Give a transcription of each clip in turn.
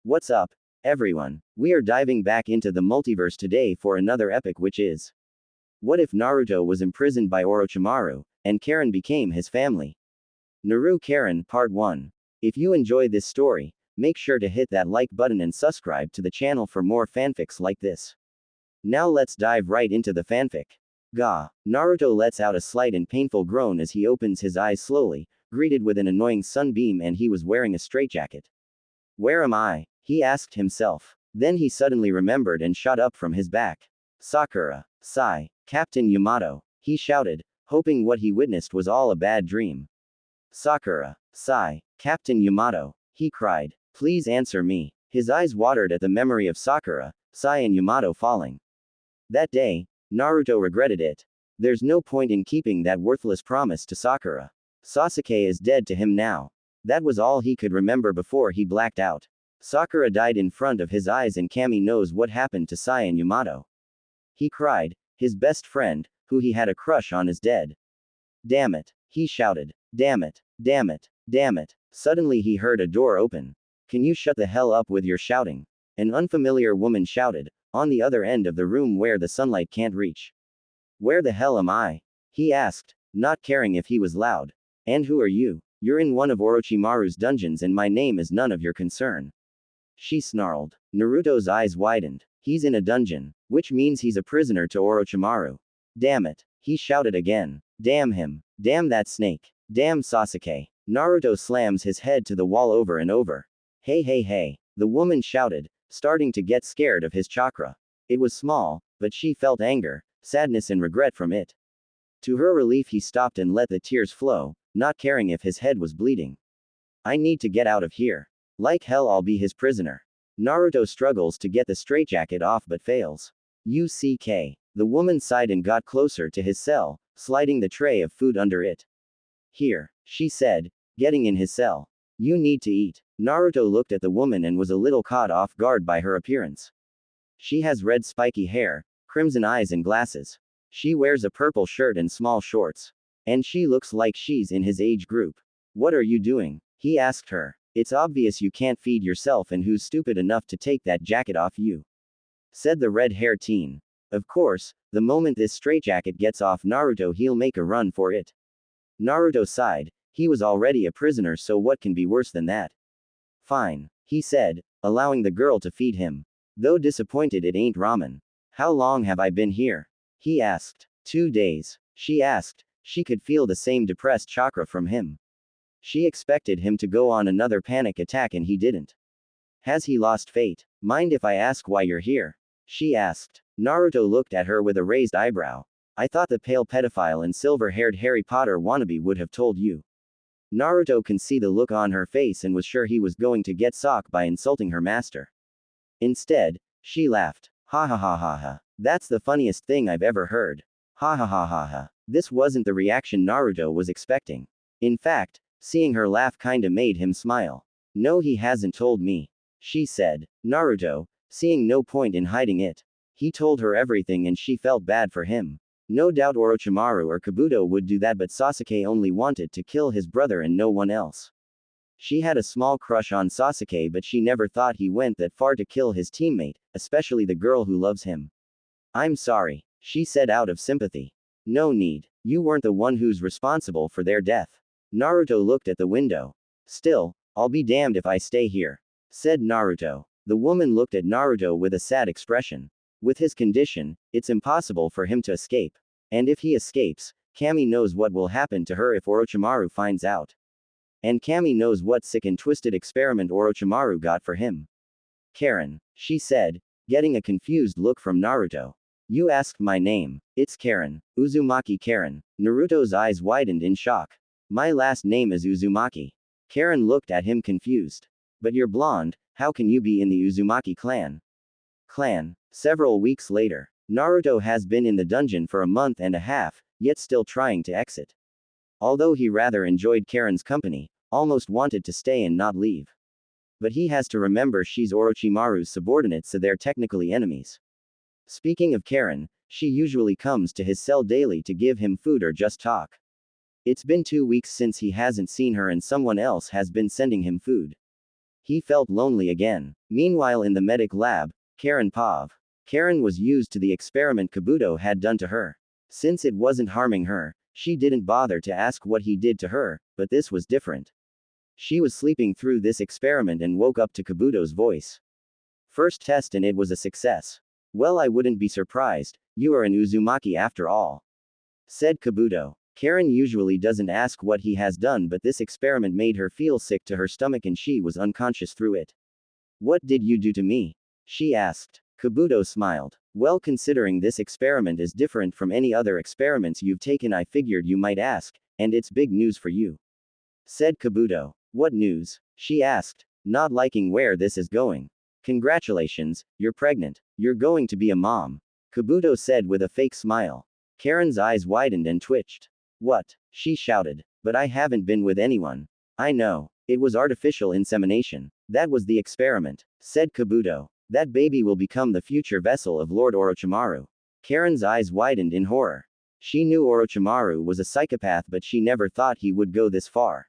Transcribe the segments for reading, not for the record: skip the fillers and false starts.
What's up, everyone? We are diving back into the multiverse today for another epic, which is: what if Naruto was imprisoned by Orochimaru, and Karin became his family? NaruKarin Part 1. If you enjoy this story, make sure to hit that like button and subscribe to the channel for more fanfics like this. Now let's dive right into the fanfic. Gah! Naruto lets out a slight and painful groan as he opens his eyes slowly, greeted with an annoying sunbeam, and he was wearing a straitjacket. Where am I? He asked himself. Then he suddenly remembered and shot up from his back. Sakura! Sigh! Captain Yamato! He shouted, hoping what he witnessed was all a bad dream. Sakura! Sigh! Captain Yamato! He cried. Please answer me. His eyes watered at the memory of Sakura, Sai, and Yamato falling. That day, Naruto regretted it. There's no point in keeping that worthless promise to Sakura. Sasuke is dead to him now. That was all he could remember before he blacked out. Sakura died in front of his eyes, and Kami knows what happened to Sai and Yamato. He cried. His best friend, who he had a crush on, is dead. Damn it! He shouted. Damn it! Damn it! Damn it! Suddenly he heard a door open. Can you shut the hell up with your shouting? An unfamiliar woman shouted, on the other end of the room where the sunlight can't reach. Where the hell am I? He asked, not caring if he was loud. And who are you? You're in one of Orochimaru's dungeons and my name is none of your concern. She snarled. Naruto's eyes widened. He's in a dungeon, which means he's a prisoner to Orochimaru. Damn it! He shouted again. Damn him! Damn that snake! Damn Sasuke! Naruto slams his head to the wall over and over. Hey hey hey! The woman shouted, starting to get scared of his chakra. It was small, but she felt anger, sadness, and regret from it. To her relief, he stopped and let the tears flow, not caring if his head was bleeding. I need to get out of here. Like hell, I'll be his prisoner. Naruto struggles to get the straitjacket off but fails. UCK. The woman sighed and got closer to his cell, sliding the tray of food under it. Here, she said, getting in his cell. You need to eat. Naruto looked at the woman and was a little caught off guard by her appearance. She has red spiky hair, crimson eyes, and glasses. She wears a purple shirt and small shorts. And she looks like she's in his age group. What are you doing? He asked her. It's obvious you can't feed yourself, and who's stupid enough to take that jacket off you? Said the red-haired teen. Of course, the moment this straitjacket gets off Naruto, he'll make a run for it. Naruto sighed. He was already a prisoner, so what can be worse than that? Fine, he said, allowing the girl to feed him. Though disappointed it ain't ramen. How long have I been here? He asked. 2 days. She asked. She could feel the same depressed chakra from him. She expected him to go on another panic attack and he didn't. Has he lost fate? Mind if I ask why you're here? She asked. Naruto looked at her with a raised eyebrow. I thought the pale pedophile and silver-haired Harry Potter wannabe would have told you. Naruto can see the look on her face and was sure he was going to get socked by insulting her master. Instead, she laughed. Ha ha ha ha ha. That's the funniest thing I've ever heard. Ha ha ha ha ha. This wasn't the reaction Naruto was expecting. In fact, seeing her laugh kinda made him smile. No, he hasn't told me. She said. Naruto, seeing no point in hiding it. He told her everything and she felt bad for him. No doubt Orochimaru or Kabuto would do that, but Sasuke only wanted to kill his brother and no one else. She had a small crush on Sasuke, but she never thought he went that far to kill his teammate, especially the girl who loves him. I'm sorry, she said out of sympathy. No need. You weren't the one who's responsible for their death. Naruto looked at the window. Still, I'll be damned if I stay here, said Naruto. The woman looked at Naruto with a sad expression. With his condition, it's impossible for him to escape. And if he escapes, Kami knows what will happen to her if Orochimaru finds out. And Kami knows what sick and twisted experiment Orochimaru got for him. Karin, she said, getting a confused look from Naruto. You asked my name. It's Karin. Uzumaki Karin. Naruto's eyes widened in shock. My last name is Uzumaki. Karin looked at him confused. But you're blonde, how can you be in the Uzumaki clan? Several weeks later, Naruto has been in the dungeon for a month and a half, yet still trying to exit. Although he rather enjoyed Karin's company, almost wanted to stay and not leave. But he has to remember she's Orochimaru's subordinate, so they're technically enemies. Speaking of Karin, she usually comes to his cell daily to give him food or just talk. It's been 2 weeks since he hasn't seen her and someone else has been sending him food. He felt lonely again. Meanwhile in the medic lab, Karin Pav. Karin was used to the experiment Kabuto had done to her. Since it wasn't harming her, she didn't bother to ask what he did to her, but this was different. She was sleeping through this experiment and woke up to Kabuto's voice. First test and it was a success. Well, I wouldn't be surprised, you are an Uzumaki after all, said Kabuto. Karin usually doesn't ask what he has done, but this experiment made her feel sick to her stomach and she was unconscious through it. What did you do to me? She asked. Kabuto smiled. Well, considering this experiment is different from any other experiments you've taken, I figured you might ask, and it's big news for you, said Kabuto. What news? She asked, not liking where this is going. Congratulations, you're pregnant. You're going to be a mom, Kabuto said with a fake smile. Karin's eyes widened and twitched. What? She shouted. But I haven't been with anyone. I know. It was artificial insemination. That was the experiment, said Kabuto. That baby will become the future vessel of Lord Orochimaru. Karin's eyes widened in horror. She knew Orochimaru was a psychopath, but she never thought he would go this far.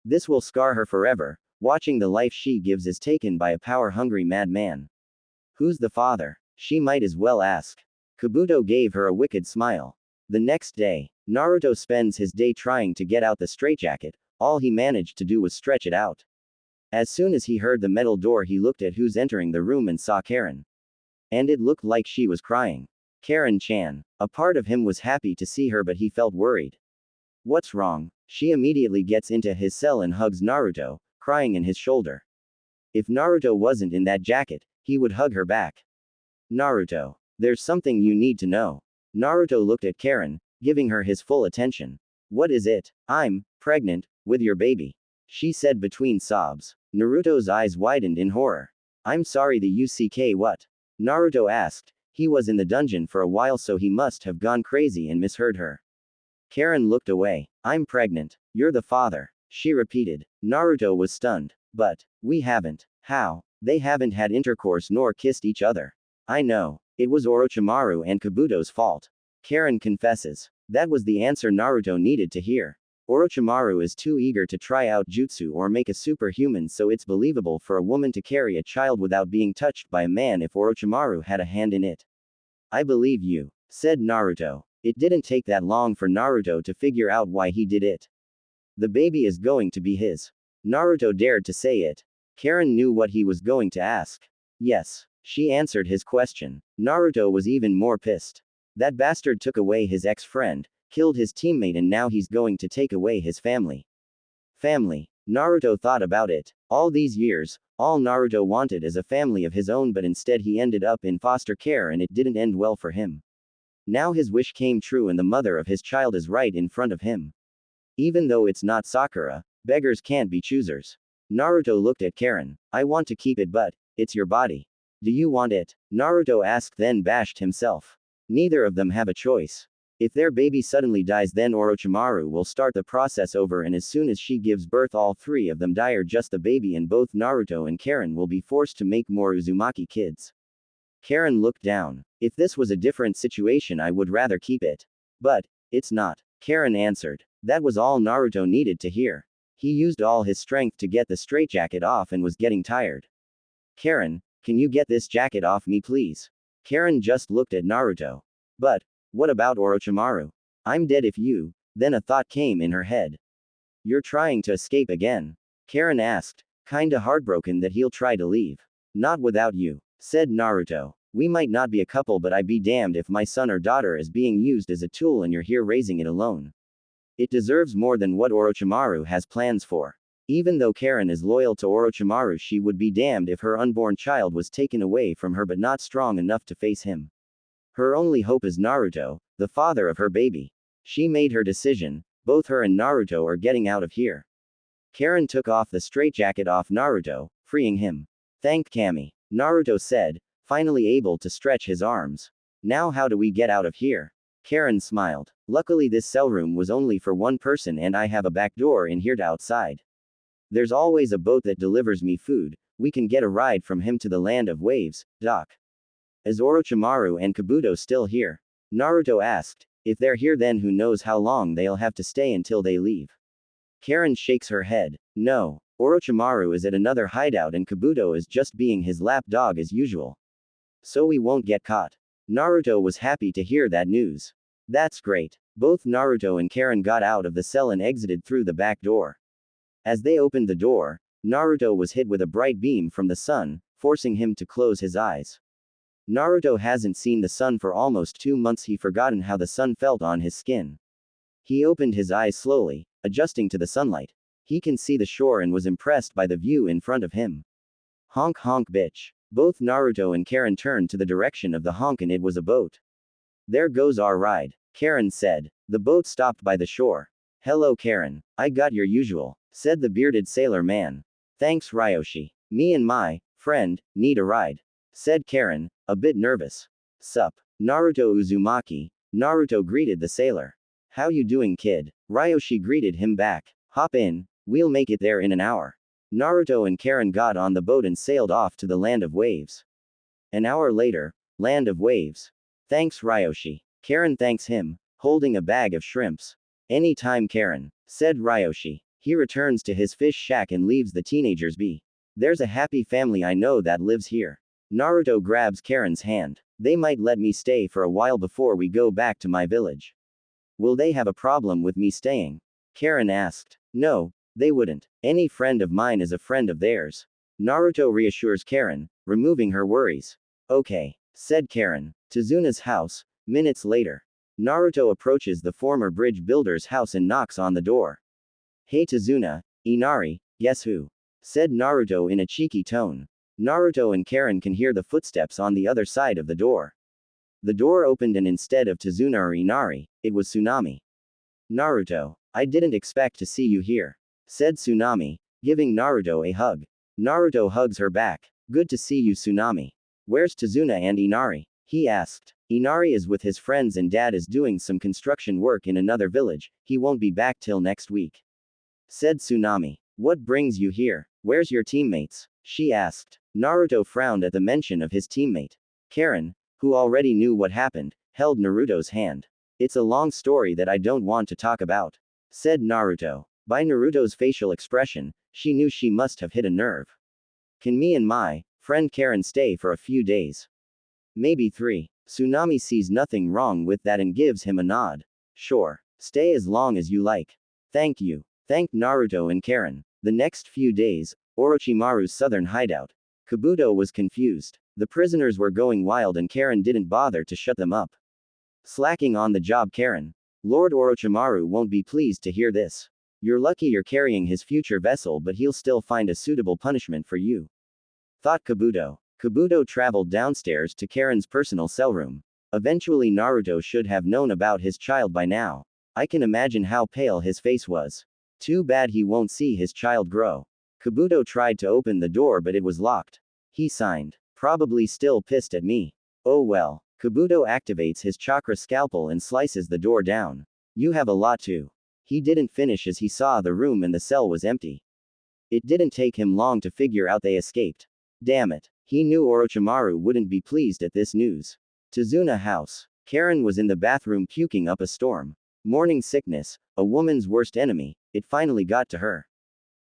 This will scar her forever. Watching the life she gives is taken by a power-hungry madman. Who's the father? She might as well ask. Kabuto gave her a wicked smile. The next day, Naruto spends his day trying to get out the straitjacket. All he managed to do was stretch it out. As soon as he heard the metal door, he looked at who's entering the room and saw Karin. And it looked like she was crying. Karin-chan. A part of him was happy to see her, but he felt worried. What's wrong? She immediately gets into his cell and hugs Naruto, crying in his shoulder. If Naruto wasn't in that jacket, he would hug her back. Naruto. There's something you need to know. Naruto looked at Karin, giving her his full attention. What is it? I'm pregnant with your baby, she said between sobs. Naruto's eyes widened in horror. I'm sorry, the UCK what? Naruto asked. He was in the dungeon for a while, so he must have gone crazy and misheard her. Karin looked away. I'm pregnant. You're the father, she repeated. Naruto was stunned. But we haven't. How? They haven't had intercourse nor kissed each other. I know. It was Orochimaru and Kabuto's fault. Karin confesses. That was the answer Naruto needed to hear. Orochimaru is too eager to try out jutsu or make a superhuman, so it's believable for a woman to carry a child without being touched by a man if Orochimaru had a hand in it. I believe you, said Naruto. It didn't take that long for Naruto to figure out why he did it. The baby is going to be his. Naruto dared to say it. Karin knew what he was going to ask. Yes, she answered his question. Naruto was even more pissed. That bastard took away his ex-friend, killed his teammate, and now he's going to take away his family. Family. Naruto thought about it. All these years, all Naruto wanted is a family of his own, but instead he ended up in foster care and it didn't end well for him. Now his wish came true and the mother of his child is right in front of him. Even though it's not Sakura, beggars can't be choosers. Naruto looked at Karin. I want to keep it, but it's your body. Do you want it? Naruto asked, then bashed himself. Neither of them have a choice. If their baby suddenly dies, then Orochimaru will start the process over, and as soon as she gives birth all three of them die, or just the baby, and both Naruto and Karin will be forced to make more Uzumaki kids. Karin looked down. If this was a different situation, I would rather keep it. But it's not. Karin answered. That was all Naruto needed to hear. He used all his strength to get the straitjacket off and was getting tired. Karin, can you get this jacket off me please? Karin just looked at Naruto. But what about Orochimaru? I'm dead if you. Then a thought came in her head. You're trying to escape again? Karin asked, kinda heartbroken that he'll try to leave. Not without you, said Naruto. We might not be a couple, but I'd be damned if my son or daughter is being used as a tool and you're here raising it alone. It deserves more than what Orochimaru has plans for. Even though Karin is loyal to Orochimaru, she would be damned if her unborn child was taken away from her but not strong enough to face him. Her only hope is Naruto, the father of her baby. She made her decision. Both her and Naruto are getting out of here. Karin took off the straitjacket off Naruto, freeing him. Thank Kami, Naruto said, finally able to stretch his arms. Now how do we get out of here? Karin smiled. Luckily this cell room was only for one person and I have a back door in here to outside. There's always a boat that delivers me food. We can get a ride from him to the land of waves, Doc. Is Orochimaru and Kabuto still here? Naruto asked. If they're here, then who knows how long they'll have to stay until they leave. Karin shakes her head. No. Orochimaru is at another hideout and Kabuto is just being his lap dog as usual. So we won't get caught. Naruto was happy to hear that news. That's great. Both Naruto and Karin got out of the cell and exited through the back door. As they opened the door, Naruto was hit with a bright beam from the sun, forcing him to close his eyes. Naruto hasn't seen the sun for almost 2 months. He forgotten how the sun felt on his skin. He opened his eyes slowly, adjusting to the sunlight. He can see the shore and was impressed by the view in front of him. Honk honk bitch. Both Naruto and Karin turned to the direction of the honk and it was a boat. There goes our ride, Karin said. The boat stopped by the shore. Hello Karin, I got your usual, said the bearded sailor man. Thanks Ryoshi. Me and my friend need a ride, said Karin, a bit nervous. Sup, Naruto Uzumaki. Naruto greeted the sailor. How you doing kid? Ryoshi greeted him back. Hop in, we'll make it there in an hour. Naruto and Karin got on the boat and sailed off to the Land of Waves. An hour later, Land of Waves. Thanks Ryoshi. Karin thanks him, holding a bag of shrimps. Anytime Karin, said Ryoshi. He returns to his fish shack and leaves the teenagers be. There's a happy family I know that lives here. Naruto grabs Karin's hand. They might let me stay for a while before we go back to my village. Will they have a problem with me staying? Karin asked. No, they wouldn't. Any friend of mine is a friend of theirs. Naruto reassures Karin, removing her worries. Okay, said Karin. Tazuna's house. Minutes later, Naruto approaches the former bridge builder's house and knocks on the door. Hey Tazuna, Inari, guess who? Said Naruto in a cheeky tone. Naruto and Karin can hear the footsteps on the other side of the door. The door opened and instead of Tazuna or Inari, it was Tsunami. Naruto, I didn't expect to see you here, said Tsunami, giving Naruto a hug. Naruto hugs her back. Good to see you Tsunami. Where's Tazuna and Inari? He asked. Inari is with his friends and dad is doing some construction work in another village, he won't be back till next week. Said Tsunami. What brings you here? Where's your teammates? She asked. Naruto frowned at the mention of his teammate. Karin, who already knew what happened, held Naruto's hand. It's a long story that I don't want to talk about, said Naruto. By Naruto's facial expression, she knew she must have hit a nerve. Can me and my friend Karin stay for a few days? Maybe 3. Tsunami sees nothing wrong with that and gives him a nod. Sure. Stay as long as you like. Thank you. Thanked Naruto and Karin. The next few days, Orochimaru's southern hideout. Kabuto was confused. The prisoners were going wild and Karin didn't bother to shut them up. Slacking on the job Karin. Lord Orochimaru won't be pleased to hear this. You're lucky you're carrying his future vessel but he'll still find a suitable punishment for you. Thought Kabuto. Kabuto traveled downstairs to Karin's personal cell room. Eventually Naruto should have known about his child by now. I can imagine how pale his face was. Too bad he won't see his child grow. Kabuto tried to open the door but it was locked. He signed. Probably still pissed at me. Oh well. Kabuto activates his chakra scalpel and slices the door down. You have a lot to. He didn't finish as he saw the room and the cell was empty. It didn't take him long to figure out they escaped. Damn it. He knew Orochimaru wouldn't be pleased at this news. Tazuna house. Karin was in the bathroom puking up a storm. Morning sickness, a woman's worst enemy, it finally got to her.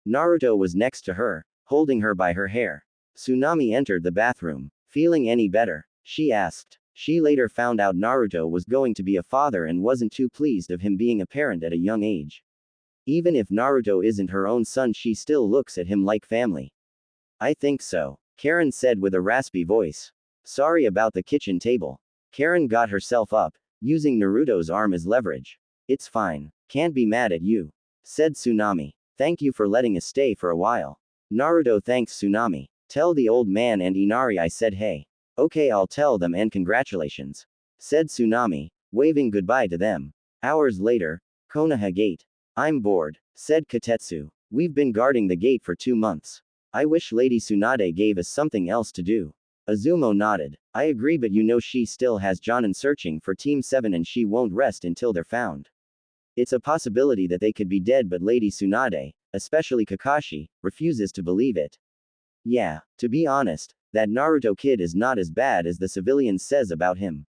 Naruto was next to her, holding her by her hair. Tsunami entered the bathroom. Feeling any better? She asked. She later found out Naruto was going to be a father and wasn't too pleased of him being a parent at a young age. Even if Naruto isn't her own son, she still looks at him like family. I think so, Karin said with a raspy voice. Sorry about the kitchen table. Karin got herself up, using Naruto's arm as leverage. It's fine. Can't be mad at you, said Tsunami. Thank you for letting us stay for a while. Naruto thanks Tsunami. Tell the old man and Inari I said hey. Okay, I'll tell them and congratulations, said Tsunami, waving goodbye to them. Hours later, Konoha Gate. I'm bored, said Katetsu. We've been guarding the gate for 2 months. I wish Lady Tsunade gave us something else to do. Azumo nodded. I agree, but you know she still has Jonin searching for Team 7 and she won't rest until they're found. It's a possibility that they could be dead, but Lady Tsunade, especially Kakashi, refuses to believe it. Yeah, to be honest, that Naruto kid is not as bad as the civilians says about him.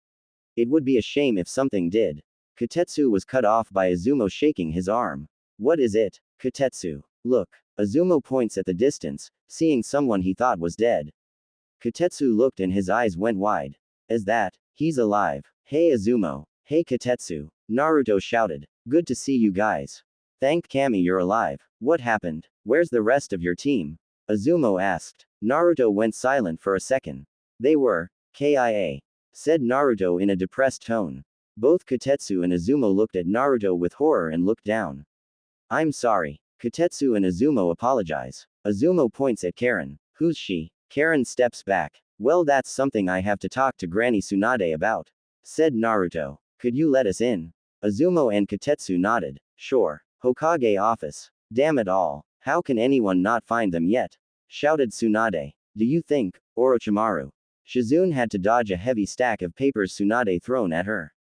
It would be a shame if something did. Katetsu was cut off by Azumo shaking his arm. What is it, Katetsu? Look. Azumo points at the distance, seeing someone he thought was dead. Katetsu looked and his eyes went wide. As that, he's alive. Hey Azumo. Hey Katetsu. Naruto shouted. Good to see you guys. Thank Kami you're alive. What happened? Where's the rest of your team? Azumo asked. Naruto went silent for a second. They were KIA, said Naruto in a depressed tone. Both Katetsu and Azumo looked at Naruto with horror and looked down. I'm sorry. Katetsu and Azumo apologize. Azumo points at Karin. Who's she? Karin steps back. Well, that's something I have to talk to Granny Tsunade about, said Naruto. Could you let us in? Azumo and Katetsu nodded. Sure. Hokage office. Damn it all. How can anyone not find them yet? Shouted Tsunade. Do you think, Orochimaru? Shizune had to dodge a heavy stack of papers Tsunade thrown at her.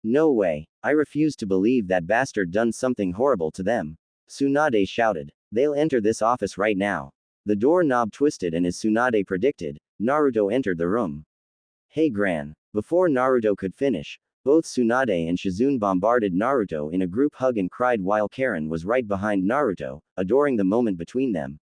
No way. I refuse to believe that bastard done something horrible to them. Tsunade shouted. They'll enter this office right now. The door knob twisted and as Tsunade predicted, Naruto entered the room. Hey Gran. Before Naruto could finish, both Tsunade and Shizune bombarded Naruto in a group hug and cried while Karin was right behind Naruto, adoring the moment between them.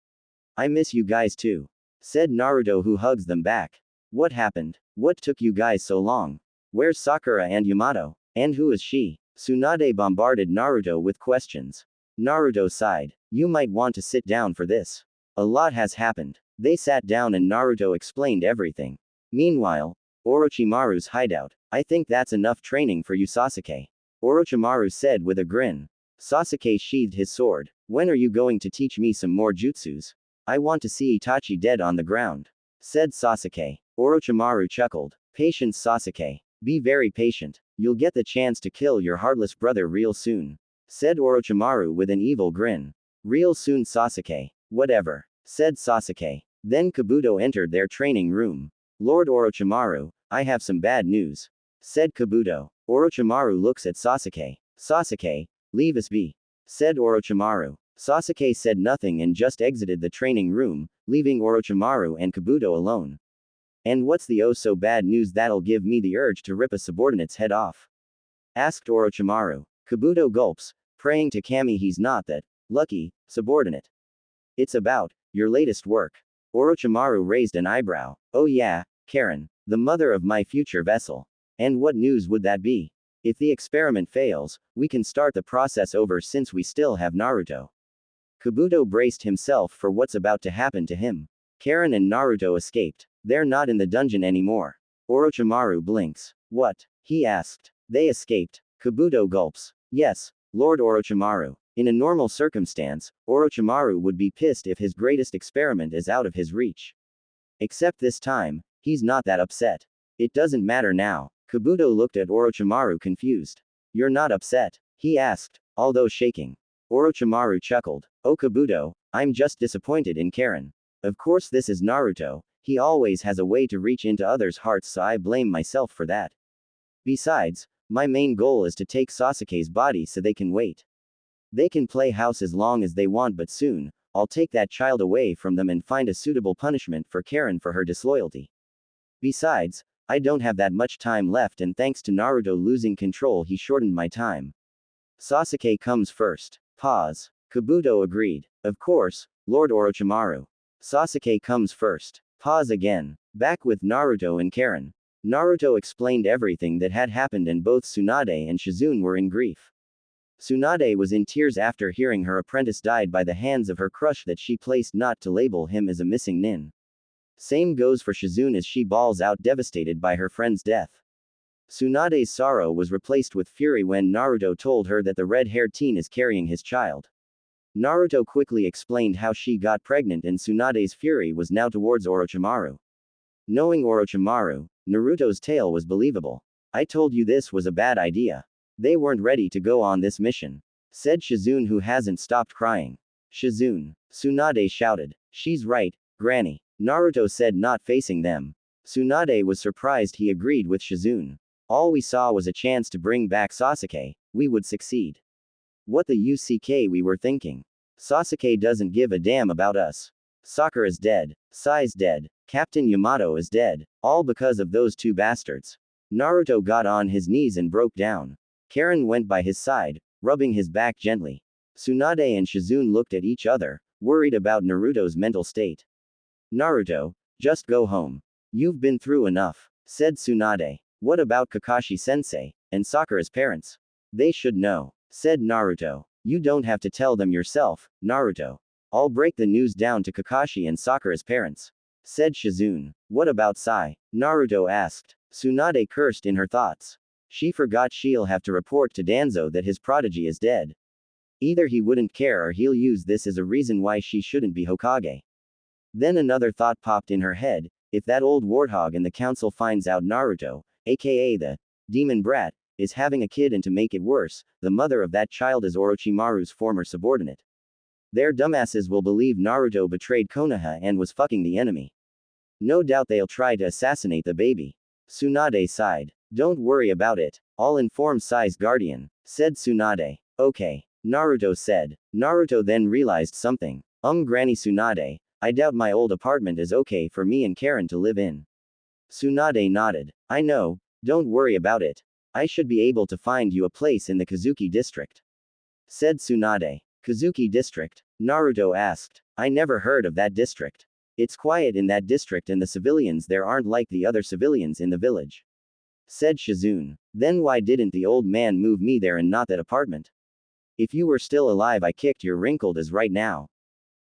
I miss you guys too, said Naruto who hugs them back. What happened? What took you guys so long? Where's Sakura and Yamato? And who is she? Tsunade bombarded Naruto with questions. Naruto sighed. You might want to sit down for this. A lot has happened. They sat down and Naruto explained everything. Meanwhile, Orochimaru's hideout. I think that's enough training for you Sasuke. Orochimaru said with a grin. Sasuke sheathed his sword. When are you going to teach me some more jutsus? I want to see Itachi dead on the ground, said Sasuke. Orochimaru chuckled. Patience Sasuke. Be very patient. You'll get the chance to kill your heartless brother real soon, said Orochimaru with an evil grin. Real soon Sasuke. Whatever, said Sasuke. Then Kabuto entered their training room. Lord Orochimaru, I have some bad news, said Kabuto. Orochimaru looks at Sasuke. Sasuke, leave us be, said Orochimaru. Sasuke said nothing and just exited the training room, leaving Orochimaru and Kabuto alone. And what's the oh so bad news that'll give me the urge to rip a subordinate's head off? Asked Orochimaru. Kabuto gulps, praying to Kami he's not that lucky subordinate. It's about your latest work. Orochimaru raised an eyebrow. Oh yeah, Karin, the mother of my future vessel. And what news would that be? If the experiment fails, we can start the process over since we still have Naruto. Kabuto braced himself for what's about to happen to him. Karin and Naruto escaped. They're not in the dungeon anymore. Orochimaru blinks. What? He asked. They escaped. Kabuto gulps. Yes, Lord Orochimaru. In a normal circumstance, Orochimaru would be pissed if his greatest experiment is out of his reach. Except this time, he's not that upset. It doesn't matter now. Kabuto looked at Orochimaru confused. You're not upset? He asked, although shaking. Orochimaru chuckled. Oh Kabuto, I'm just disappointed in Karin. Of course this is Naruto, he always has a way to reach into others' hearts so I blame myself for that. Besides, my main goal is to take Sasuke's body so they can wait. They can play house as long as they want but soon, I'll take that child away from them and find a suitable punishment for Karin for her disloyalty. Besides, I don't have that much time left and thanks to Naruto losing control he shortened my time. Sasuke comes first. Pause. Kabuto agreed. Of course, Lord Orochimaru. Sasuke comes first. Pause again. Back with Naruto and Karin. Naruto explained everything that had happened and both Tsunade and Shizune were in grief. Tsunade was in tears after hearing her apprentice died by the hands of her crush that she placed not to label him as a missing nin. Same goes for Shizune as she bawls out devastated by her friend's death. Tsunade's sorrow was replaced with fury when Naruto told her that the red-haired teen is carrying his child. Naruto quickly explained how she got pregnant and Tsunade's fury was now towards Orochimaru. Knowing Orochimaru, Naruto's tale was believable. I told you this was a bad idea. They weren't ready to go on this mission, said Shizune who hasn't stopped crying. Shizune. Tsunade shouted. She's right, Granny. Naruto said not facing them. Tsunade was surprised he agreed with Shizune. All we saw was a chance to bring back Sasuke, we would succeed. What the UCK we were thinking. Sasuke doesn't give a damn about us. Sakura's dead. Sai's dead. Captain Yamato is dead. All because of those two bastards. Naruto got on his knees and broke down. Karin went by his side, rubbing his back gently. Tsunade and Shizune looked at each other, worried about Naruto's mental state. Naruto, just go home. You've been through enough, said Tsunade. What about Kakashi-sensei, and Sakura's parents? They should know, said Naruto. You don't have to tell them yourself, Naruto. I'll break the news down to Kakashi and Sakura's parents, said Shizune. What about Sai? Naruto asked. Tsunade cursed in her thoughts. She forgot she'll have to report to Danzo that his prodigy is dead. Either he wouldn't care or he'll use this as a reason why she shouldn't be Hokage. Then another thought popped in her head. If that old warthog in the council finds out Naruto, aka the demon brat, is having a kid, and to make it worse, the mother of that child is Orochimaru's former subordinate, their dumbasses will believe Naruto betrayed Konoha and was fucking the enemy. No doubt they'll try to assassinate the baby. Tsunade sighed. Don't worry about it. I'll inform Sai's guardian, said Tsunade. Okay, Naruto said. Naruto then realized something. Granny Tsunade, I doubt my old apartment is okay for me and Karin to live in. Tsunade nodded. I know, don't worry about it. I should be able to find you a place in the Kazuki district, said Tsunade. Kazuki district? Naruto asked. I never heard of that district. It's quiet in that district and the civilians there aren't like the other civilians in the village, said Shizune. Then why didn't the old man move me there and not that apartment? If you were still alive I kicked your wrinkled as right now.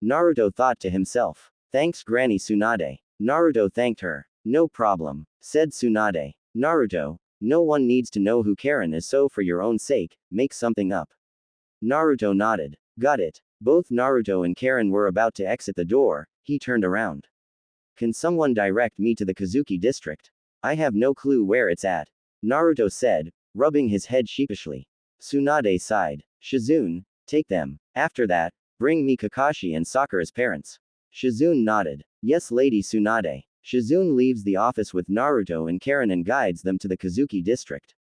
Naruto thought to himself. Thanks Granny Tsunade. Naruto thanked her. No problem, said Tsunade. Naruto, no one needs to know who Karin is, so for your own sake, make something up. Naruto nodded. Got it. Both Naruto and Karin were about to exit the door. He turned around. Can someone direct me to the Kazuki district? I have no clue where it's at, Naruto said, rubbing his head sheepishly. Tsunade sighed. Shizune, take them. After that, bring me Kakashi and Sakura's parents. Shizune nodded. Yes, Lady Tsunade. Shizune leaves the office with Naruto and Karin and guides them to the Kazuki district.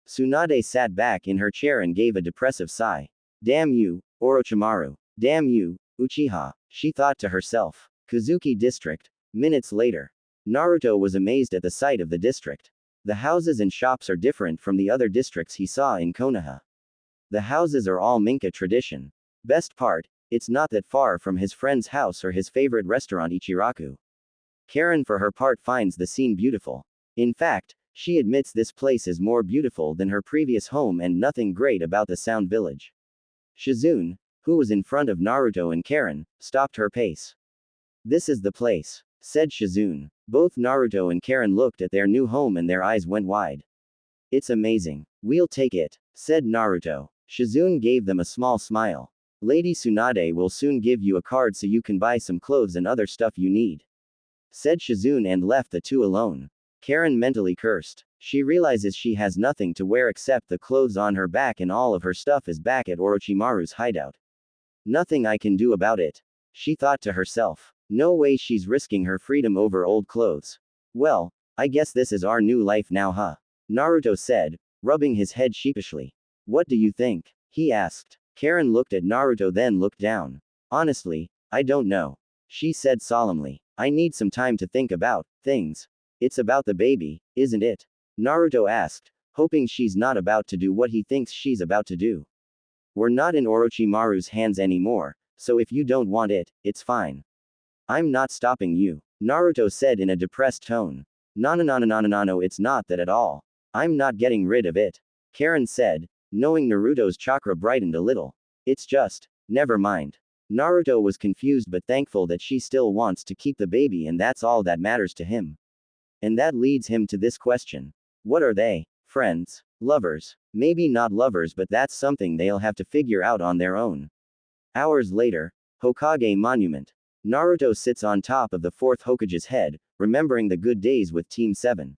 Tsunade sat back in her chair and gave a depressive sigh. Damn you, Orochimaru. Damn you, Uchiha, she thought to herself. Kazuki district. Minutes later. Naruto was amazed at the sight of the district. The houses and shops are different from the other districts he saw in Konoha. The houses are all Minka tradition. Best part, it's not that far from his friend's house or his favorite restaurant Ichiraku. Karin for her part finds the scene beautiful. In fact, she admits this place is more beautiful than her previous home and nothing great about the Sound Village. Shizune, who was in front of Naruto and Karin, stopped her pace. This is the place, said Shizune. Both Naruto and Karin looked at their new home and their eyes went wide. It's amazing. We'll take it, said Naruto. Shizune gave them a small smile. Lady Tsunade will soon give you a card so you can buy some clothes and other stuff you need, said Shizune and left the two alone. Karin mentally cursed. She realizes she has nothing to wear except the clothes on her back and all of her stuff is back at Orochimaru's hideout. Nothing I can do about it, she thought to herself. No way she's risking her freedom over old clothes. Well, I guess this is our new life now, huh? Naruto said, rubbing his head sheepishly. What do you think? He asked. Karin looked at Naruto then looked down. Honestly, I don't know, she said solemnly. I need some time to think about things. It's about the baby, isn't it? Naruto asked, hoping she's not about to do what he thinks she's about to do. We're not in Orochimaru's hands anymore, so if you don't want it, it's fine. I'm not stopping you, Naruto said in a depressed tone. No, it's not that at all. I'm not getting rid of it, Karin said, knowing Naruto's chakra brightened a little. It's just, never mind. Naruto was confused but thankful that she still wants to keep the baby and that's all that matters to him. And that leads him to this question. What are they? Friends? Lovers? Maybe not lovers, but that's something they'll have to figure out on their own. Hours later, Hokage Monument. Naruto sits on top of the fourth Hokage's head, remembering the good days with Team 7.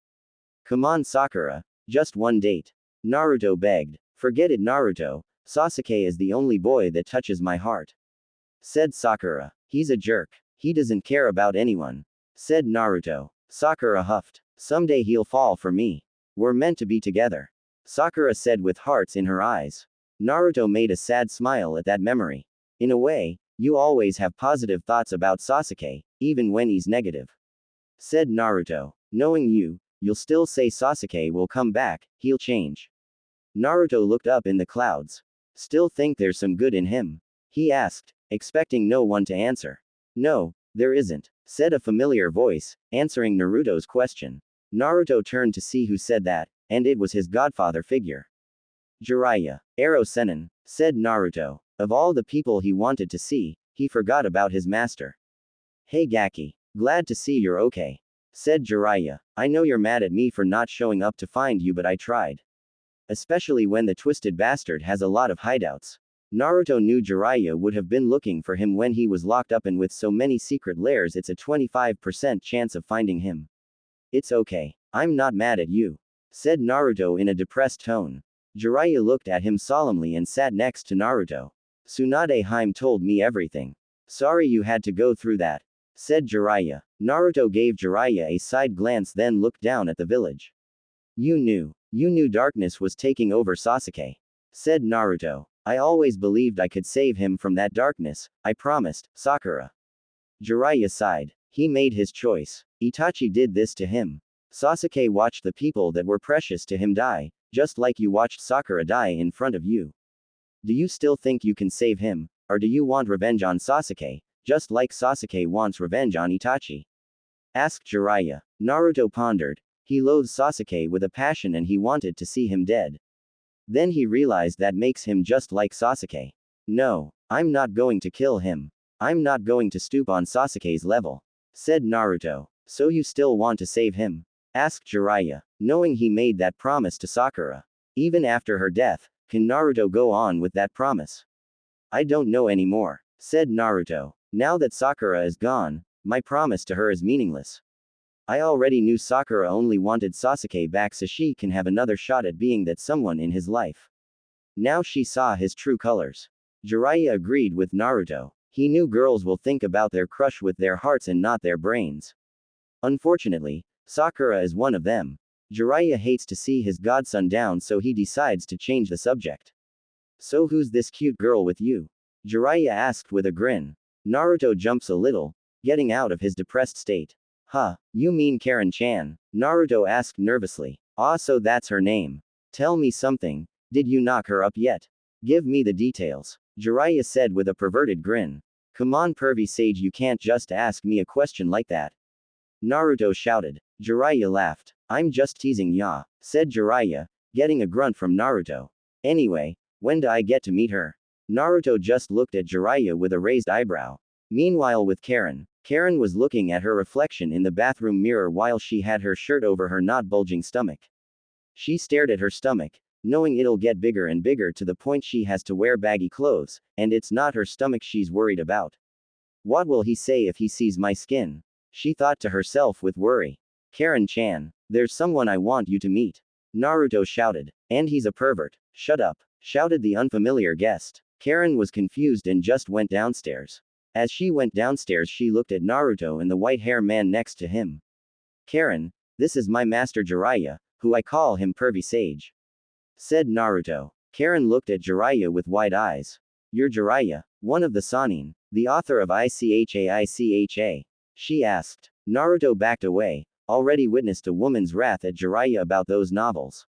Come on Sakura, just one date. Naruto begged. Forget it Naruto, Sasuke is the only boy that touches my heart, said Sakura. He's a jerk. He doesn't care about anyone, said Naruto. Sakura huffed. Someday he'll fall for me. We're meant to be together, Sakura said with hearts in her eyes. Naruto made a sad smile at that memory. In a way, you always have positive thoughts about Sasuke, even when he's negative, said Naruto. Knowing you, you'll still say Sasuke will come back, he'll change. Naruto looked up in the clouds. Still think there's some good in him? He asked, expecting no one to answer. No, there isn't, said a familiar voice, answering Naruto's question. Naruto turned to see who said that, and it was his godfather figure. Jiraiya. Ero Sennin, said Naruto. Of all the people he wanted to see, he forgot about his master. Hey Gaki. Glad to see you're okay, said Jiraiya. I know you're mad at me for not showing up to find you, but I tried. Especially when the twisted bastard has a lot of hideouts. Naruto knew Jiraiya would have been looking for him when he was locked up, and with so many secret lairs it's a 25% chance of finding him. It's okay. I'm not mad at you, said Naruto in a depressed tone. Jiraiya looked at him solemnly and sat next to Naruto. Tsunade Hime told me everything. Sorry you had to go through that, said Jiraiya. Naruto gave Jiraiya a side glance, then looked down at the village. You knew darkness was taking over Sasuke, said Naruto. I always believed I could save him from that darkness, I promised, Sakura. Jiraiya sighed. He made his choice. Itachi did this to him. Sasuke watched the people that were precious to him die, just like you watched Sakura die in front of you. Do you still think you can save him, or do you want revenge on Sasuke, just like Sasuke wants revenge on Itachi? Asked Jiraiya. Naruto pondered. He loathed Sasuke with a passion and he wanted to see him dead. Then he realized that makes him just like Sasuke. No, I'm not going to kill him. I'm not going to stoop on Sasuke's level, said Naruto. So you still want to save him? Asked Jiraiya, knowing he made that promise to Sakura. Even after her death, can Naruto go on with that promise? I don't know anymore, said Naruto. Now that Sakura is gone, my promise to her is meaningless. I already knew Sakura only wanted Sasuke back so she can have another shot at being that someone in his life. Now she saw his true colors. Jiraiya agreed with Naruto. He knew girls will think about their crush with their hearts and not their brains. Unfortunately, Sakura is one of them. Jiraiya hates to see his godson down, so he decides to change the subject. So who's this cute girl with you? Jiraiya asked with a grin. Naruto jumps a little, getting out of his depressed state. Huh, you mean Karin-chan? Naruto asked nervously. Ah, so that's her name. Tell me something, did you knock her up yet? Give me the details, Jiraiya said with a perverted grin. Come on pervy sage, you can't just ask me a question like that, Naruto shouted. Jiraiya laughed. I'm just teasing ya, said Jiraiya, getting a grunt from Naruto. Anyway, when do I get to meet her? Naruto just looked at Jiraiya with a raised eyebrow. Meanwhile with Karin, Karin was looking at her reflection in the bathroom mirror while she had her shirt over her not bulging stomach. She stared at her stomach, knowing it'll get bigger and bigger to the point she has to wear baggy clothes, and it's not her stomach she's worried about. What will he say if he sees my skin? She thought to herself with worry. Karin-chan, there's someone I want you to meet, Naruto shouted. And he's a pervert. Shut up, shouted the unfamiliar guest. Karin was confused and just went downstairs. As she went downstairs, she looked at Naruto and the white-hair man next to him. Karin, this is my master Jiraiya, who I call him Pervy Sage, said Naruto. Karin looked at Jiraiya with wide eyes. You're Jiraiya, one of the Sannin, the author of Icha? She asked. Naruto backed away, already witnessed a woman's wrath at Jiraiya about those novels.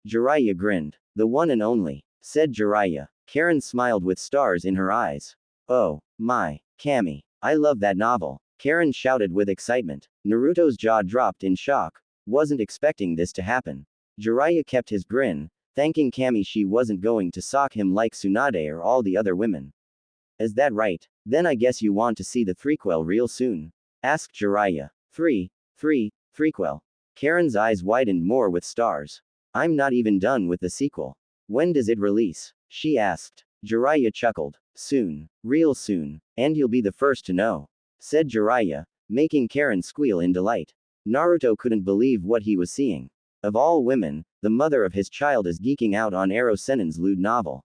Jiraiya grinned. The one and only, said Jiraiya. Karin smiled with stars in her eyes. Oh, my, Kami, I love that novel, Karin shouted with excitement. Naruto's jaw dropped in shock. Wasn't expecting this to happen. Jiraiya kept his grin, thanking Kami she wasn't going to sock him like Tsunade or all the other women. Is that right? Then I guess you want to see the threequel real soon? Asked Jiraiya. Threequel. Karin's eyes widened more with stars. I'm not even done with the sequel. When does it release? She asked. Jiraiya chuckled. Soon. Real soon. And you'll be the first to know, said Jiraiya, making Karin squeal in delight. Naruto couldn't believe what he was seeing. Of all women, the mother of his child is geeking out on Ero Sennin's lewd novel.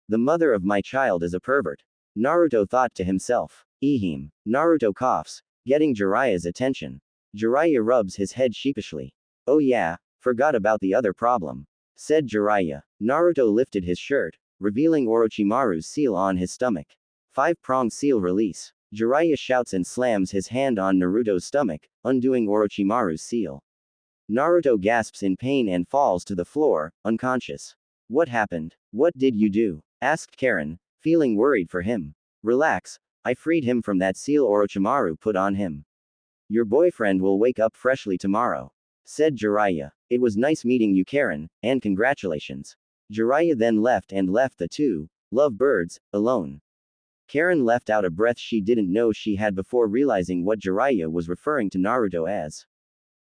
The mother of my child is a pervert, Naruto thought to himself. Ehem. Naruto coughs, getting Jiraiya's attention. Jiraiya rubs his head sheepishly. Oh yeah, forgot about the other problem, said Jiraiya. Naruto lifted his shirt, revealing Orochimaru's seal on his stomach. 5-prong seal release. Jiraiya shouts and slams his hand on Naruto's stomach, undoing Orochimaru's seal. Naruto gasps in pain and falls to the floor, unconscious. What happened? What did you do? asked Karin, feeling worried for him. Relax, I freed him from that seal Orochimaru put on him. Your boyfriend will wake up freshly tomorrow, said Jiraiya. It was nice meeting you, Karin, and congratulations. Jiraiya then left the two lovebirds alone. Karin left out a breath she didn't know she had before realizing what Jiraiya was referring to Naruto as.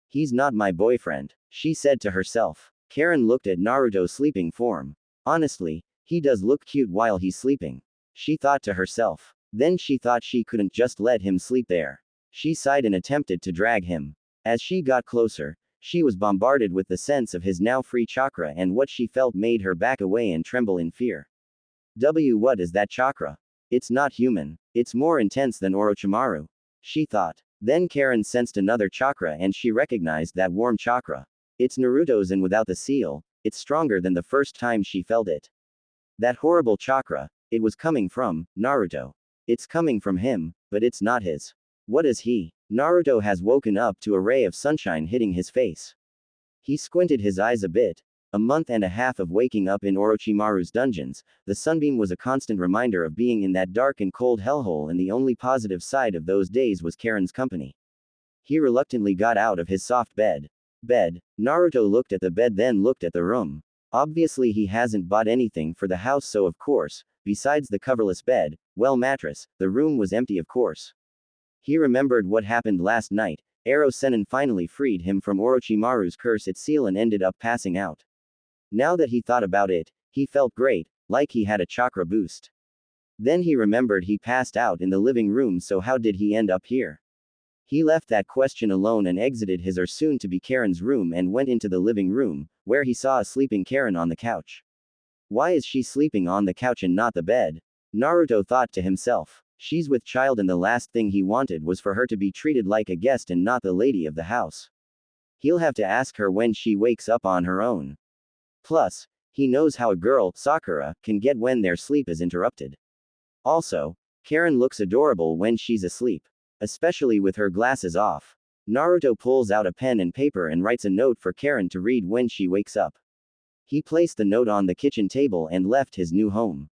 He's not my boyfriend, she said to herself. Karin looked at Naruto's sleeping form. Honestly, he does look cute while he's sleeping, she thought to herself. Then she thought she couldn't just let him sleep there. She sighed and attempted to drag him. As she got closer, she was bombarded with the sense of his now free chakra, and what she felt made her back away and tremble in fear. What is that chakra? It's not human. It's more intense than Orochimaru, she thought. Then Karin sensed another chakra and she recognized that warm chakra. It's Naruto's, and without the seal, it's stronger than the first time she felt it. That horrible chakra, it was coming from Naruto. It's coming from him, but it's not his. What is he? Naruto has woken up to a ray of sunshine hitting his face. He squinted his eyes a bit. A month and a half of waking up in Orochimaru's dungeons, the sunbeam was a constant reminder of being in that dark and cold hellhole, and the only positive side of those days was Karin's company. He reluctantly got out of his soft bed. Naruto looked at the bed, then looked at the room. Obviously he hasn't bought anything for the house, so of course, besides the coverless bed, mattress, the room was empty of course. He remembered what happened last night. Ero Sennin finally freed him from Orochimaru's cursed seal and ended up passing out. Now that he thought about it, he felt great, like he had a chakra boost. Then he remembered he passed out in the living room, so how did he end up here? He left that question alone and exited his or soon-to-be Karin's room and went into the living room, where he saw a sleeping Karin on the couch. Why is she sleeping on the couch and not the bed? Naruto thought to himself. She's with child, and the last thing he wanted was for her to be treated like a guest and not the lady of the house. He'll have to ask her when she wakes up on her own. Plus, he knows how a girl, Sakura, can get when their sleep is interrupted. Also, Karin looks adorable when she's asleep, especially with her glasses off. Naruto pulls out a pen and paper and writes a note for Karin to read when she wakes up. He placed the note on the kitchen table and left his new home.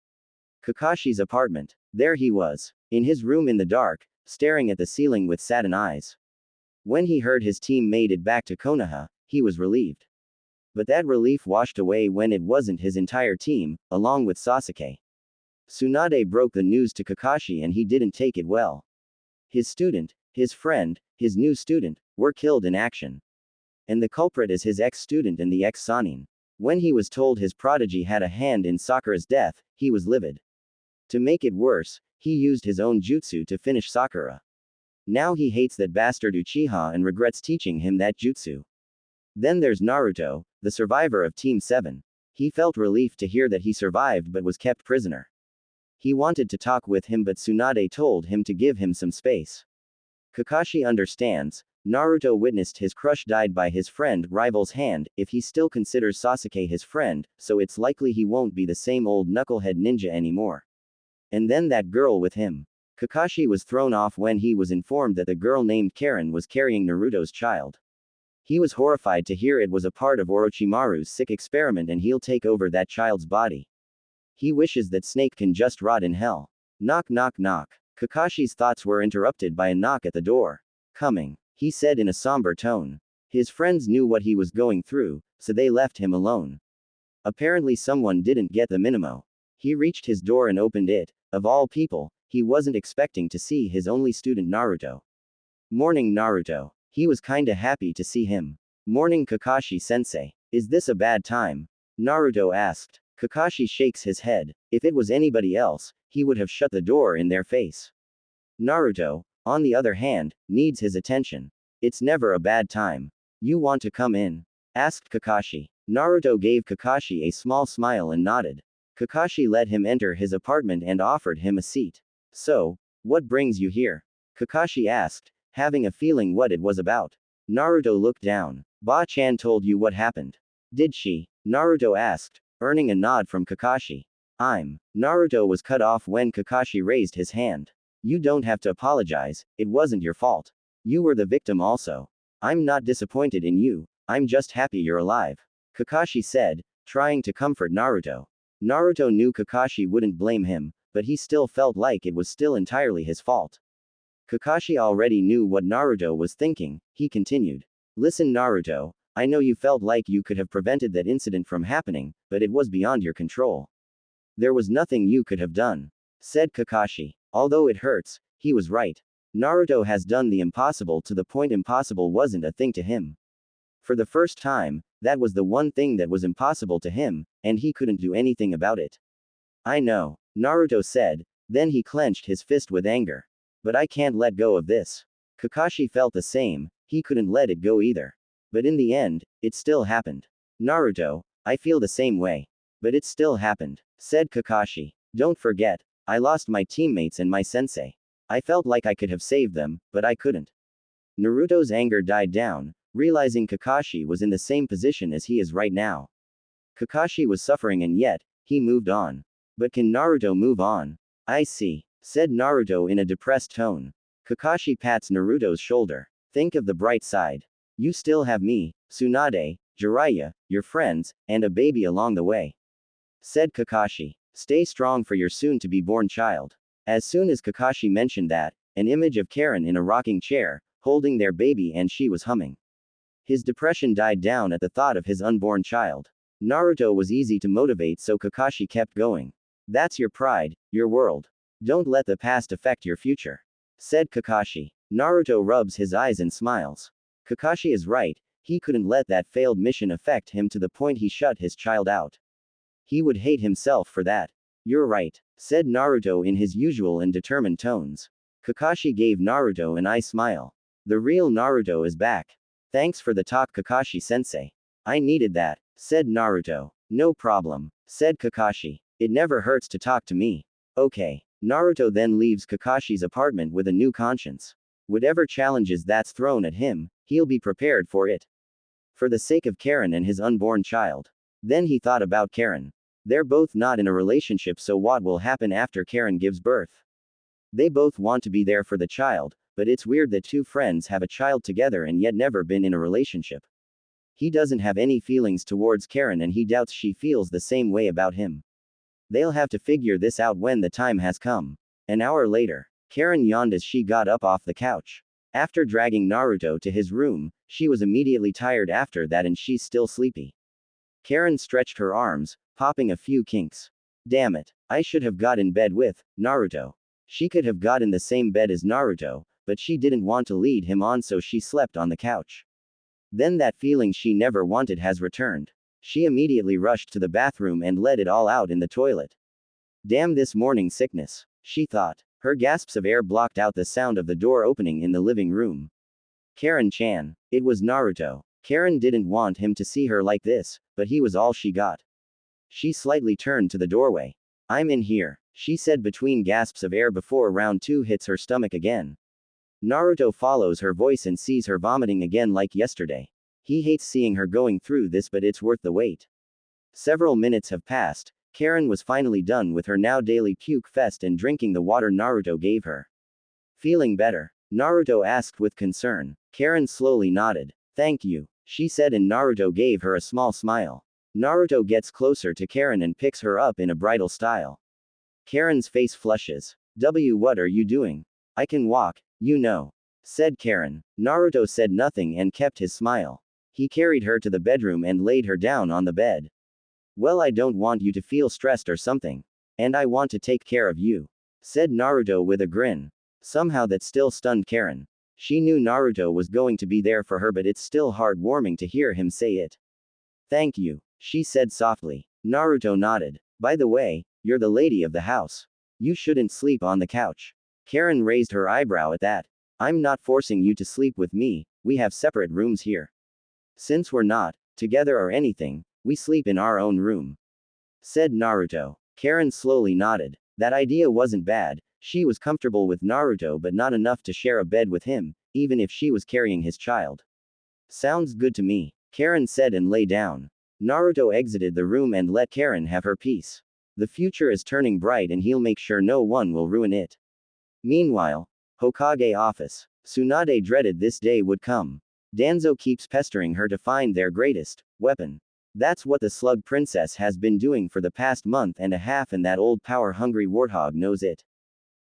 Kakashi's apartment. There he was, in his room in the dark, staring at the ceiling with saddened eyes. When he heard his team made it back to Konoha, he was relieved. But that relief washed away when it wasn't his entire team, along with Sasuke. Tsunade broke the news to Kakashi and he didn't take it well. His student, his friend, his new student, were killed in action. And the culprit is his ex-student and the ex-Sannin. When he was told his prodigy had a hand in Sakura's death, he was livid. To make it worse, he used his own jutsu to finish Sakura. Now he hates that bastard Uchiha and regrets teaching him that jutsu. Then there's Naruto, the survivor of Team 7. He felt relief to hear that he survived but was kept prisoner. He wanted to talk with him, but Tsunade told him to give him some space. Kakashi understands. Naruto witnessed his crush died by his friend rival's hand, if he still considers Sasuke his friend, so it's likely he won't be the same old knucklehead ninja anymore. And then that girl with him. Kakashi was thrown off when he was informed that the girl named Karin was carrying Naruto's child. He was horrified to hear it was a part of Orochimaru's sick experiment and he'll take over that child's body. He wishes that Snake can just rot in hell. Knock knock knock. Kakashi's thoughts were interrupted by a knock at the door. Coming, he said in a somber tone. His friends knew what he was going through, so they left him alone. Apparently someone didn't get the memo. He reached his door and opened it. Of all people, he wasn't expecting to see his only student Naruto. Morning Naruto. He was kinda happy to see him. Morning Kakashi-sensei. Is this a bad time? Naruto asked. Kakashi shakes his head. If it was anybody else, he would have shut the door in their face. Naruto, on the other hand, needs his attention. It's never a bad time. You want to come in? Asked Kakashi. Naruto gave Kakashi a small smile and nodded. Kakashi let him enter his apartment and offered him a seat. So, what brings you here? Kakashi asked, having a feeling what it was about. Naruto looked down. Ba-chan told you what happened. Did she? Naruto asked, earning a nod from Kakashi. Naruto was cut off when Kakashi raised his hand. You don't have to apologize, it wasn't your fault. You were the victim also. I'm not disappointed in you, I'm just happy you're alive. Kakashi said, trying to comfort Naruto. Naruto knew Kakashi wouldn't blame him, but he still felt like it was still entirely his fault. Kakashi already knew what Naruto was thinking. He continued. Listen, Naruto, I know you felt like you could have prevented that incident from happening, but it was beyond your control. There was nothing you could have done, said Kakashi. Although it hurts, he was right. Naruto has done the impossible to the point impossible wasn't a thing to him. For the first time, that was the one thing that was impossible to him, and he couldn't do anything about it. I know, Naruto said, then he clenched his fist with anger. But I can't let go of this. Kakashi felt the same, he couldn't let it go either. But in the end, it still happened. Naruto, I feel the same way. But it still happened, said Kakashi. Don't forget, I lost my teammates and my sensei. I felt like I could have saved them, but I couldn't. Naruto's anger died down, realizing Kakashi was in the same position as he is right now. Kakashi was suffering and yet, he moved on. But can Naruto move on? I see, said Naruto in a depressed tone. Kakashi pats Naruto's shoulder. Think of the bright side. You still have me, Tsunade, Jiraiya, your friends, and a baby along the way, said Kakashi. Stay strong for your soon-to-be-born child. As soon as Kakashi mentioned that, an image of Karin in a rocking chair, holding their baby, and she was humming. His depression died down at the thought of his unborn child. Naruto was easy to motivate, so Kakashi kept going. That's your pride, your world. Don't let the past affect your future, said Kakashi. Naruto rubs his eyes and smiles. Kakashi is right, he couldn't let that failed mission affect him to the point he shut his child out. He would hate himself for that. You're right, said Naruto in his usual and determined tones. Kakashi gave Naruto an eye smile. The real Naruto is back. Thanks for the talk, Kakashi-sensei. I needed that, said Naruto. No problem, said Kakashi. It never hurts to talk to me. Okay. Naruto then leaves Kakashi's apartment with a new conscience. Whatever challenges that's thrown at him, he'll be prepared for it. For the sake of Karin and his unborn child. Then he thought about Karin. They're both not in a relationship, so what will happen after Karin gives birth? They both want to be there for the child, but it's weird that two friends have a child together and yet never been in a relationship. He doesn't have any feelings towards Karin and he doubts she feels the same way about him. They'll have to figure this out when the time has come. An hour later, Karin yawned as she got up off the couch. After dragging Naruto to his room, she was immediately tired after that and she's still sleepy. Karin stretched her arms, popping a few kinks. Damn it, I should have got in bed with Naruto. She could have got in the same bed as Naruto, but she didn't want to lead him on, so she slept on the couch. Then that feeling she never wanted has returned. She immediately rushed to the bathroom and let it all out in the toilet. Damn this morning sickness, she thought. Her gasps of air blocked out the sound of the door opening in the living room. Karin-chan. It was Naruto. Karin didn't want him to see her like this, but he was all she got. She slightly turned to the doorway. I'm in here, she said between gasps of air before round 2 hits her stomach again. Naruto follows her voice and sees her vomiting again like yesterday. He hates seeing her going through this, but it's worth the wait. Several minutes have passed. Karin was finally done with her now daily puke fest and drinking the water Naruto gave her. Feeling better? Naruto asked with concern. Karin slowly nodded. Thank you, she said, and Naruto gave her a small smile. Naruto gets closer to Karin and picks her up in a bridal style. Karin's face flushes. What are you doing? I can walk, you know, said Karin. Naruto said nothing and kept his smile. He carried her to the bedroom and laid her down on the bed. Well, I don't want you to feel stressed or something. And I want to take care of you, said Naruto with a grin. Somehow that still stunned Karin. She knew Naruto was going to be there for her, but it's still heartwarming to hear him say it. Thank you, she said softly. Naruto nodded. By the way, you're the lady of the house. You shouldn't sleep on the couch. Karin raised her eyebrow at that. I'm not forcing you to sleep with me, we have separate rooms here. Since we're not together or anything, we sleep in our own room, said Naruto. Karin slowly nodded. That idea wasn't bad. She was comfortable with Naruto, but not enough to share a bed with him, even if she was carrying his child. Sounds good to me, Karin said and lay down. Naruto exited the room and let Karin have her peace. The future is turning bright and he'll make sure no one will ruin it. Meanwhile, Hokage office. Tsunade dreaded this day would come. Danzo keeps pestering her to find their greatest weapon. That's what the slug princess has been doing for the past month and a half, and that old power-hungry warthog knows it.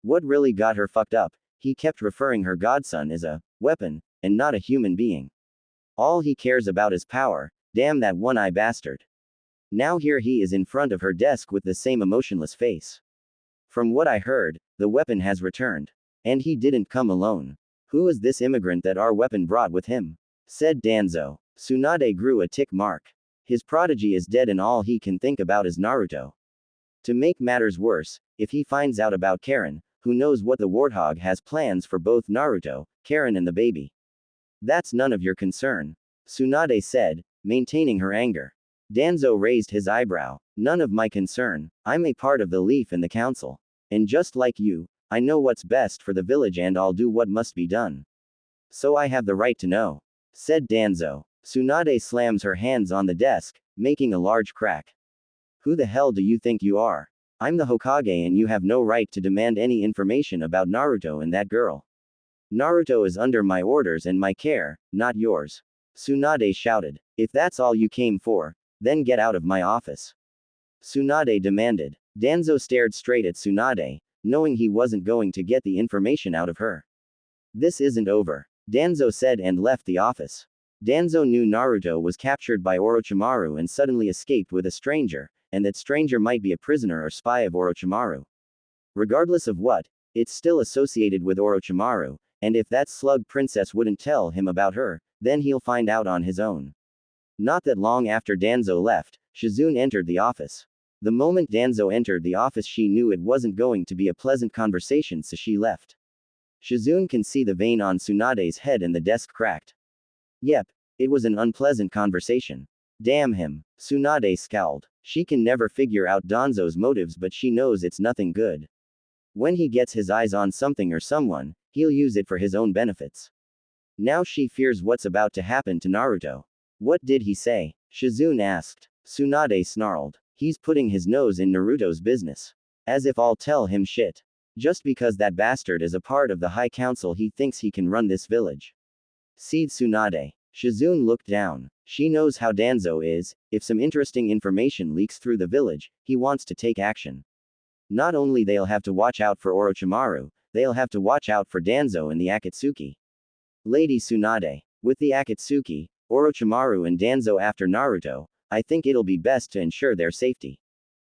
What really got her fucked up, he kept referring her godson as a weapon, and not a human being. All he cares about is power, damn that one-eye bastard. Now here he is in front of her desk with the same emotionless face. From what I heard, the weapon has returned. And he didn't come alone. Who is this immigrant that our weapon brought with him? Said Danzo. Tsunade grew a tick mark. His prodigy is dead and all he can think about is Naruto. To make matters worse, if he finds out about Karin, who knows what the warthog has plans for both Naruto, Karin and the baby. That's none of your concern. Tsunade said, maintaining her anger. Danzo raised his eyebrow. None of my concern. I'm a part of the Leaf and the council. And just like you, I know what's best for the village and I'll do what must be done. So I have the right to know. Said Danzo. Tsunade slams her hands on the desk, making a large crack. Who the hell do you think you are? I'm the Hokage and you have no right to demand any information about Naruto and that girl. Naruto is under my orders and my care, not yours. Tsunade shouted. If that's all you came for, then get out of my office. Tsunade demanded. Danzo stared straight at Tsunade, knowing he wasn't going to get the information out of her. This isn't over. Danzo said and left the office. Danzo knew Naruto was captured by Orochimaru and suddenly escaped with a stranger, and that stranger might be a prisoner or spy of Orochimaru. Regardless of what, it's still associated with Orochimaru, and if that slug princess wouldn't tell him about her, then he'll find out on his own. Not that long after Danzo left, Shizune entered the office. The moment Danzo entered the office she knew it wasn't going to be a pleasant conversation, so she left. Shizune can see the vein on Tsunade's head and the desk cracked. Yep, it was an unpleasant conversation. Damn him. Tsunade scowled. She can never figure out Danzo's motives, but she knows it's nothing good. When he gets his eyes on something or someone, he'll use it for his own benefits. Now she fears what's about to happen to Naruto. What did he say? Shizune asked. Tsunade snarled. He's putting his nose in Naruto's business. As if I'll tell him shit. Just because that bastard is a part of the High Council he thinks he can run this village. Seed Tsunade. Shizune looked down. She knows how Danzo is. If some interesting information leaks through the village, he wants to take action. Not only they'll have to watch out for Orochimaru, they'll have to watch out for Danzo and the Akatsuki. Lady Tsunade. With the Akatsuki, Orochimaru and Danzo after Naruto, I think it'll be best to ensure their safety.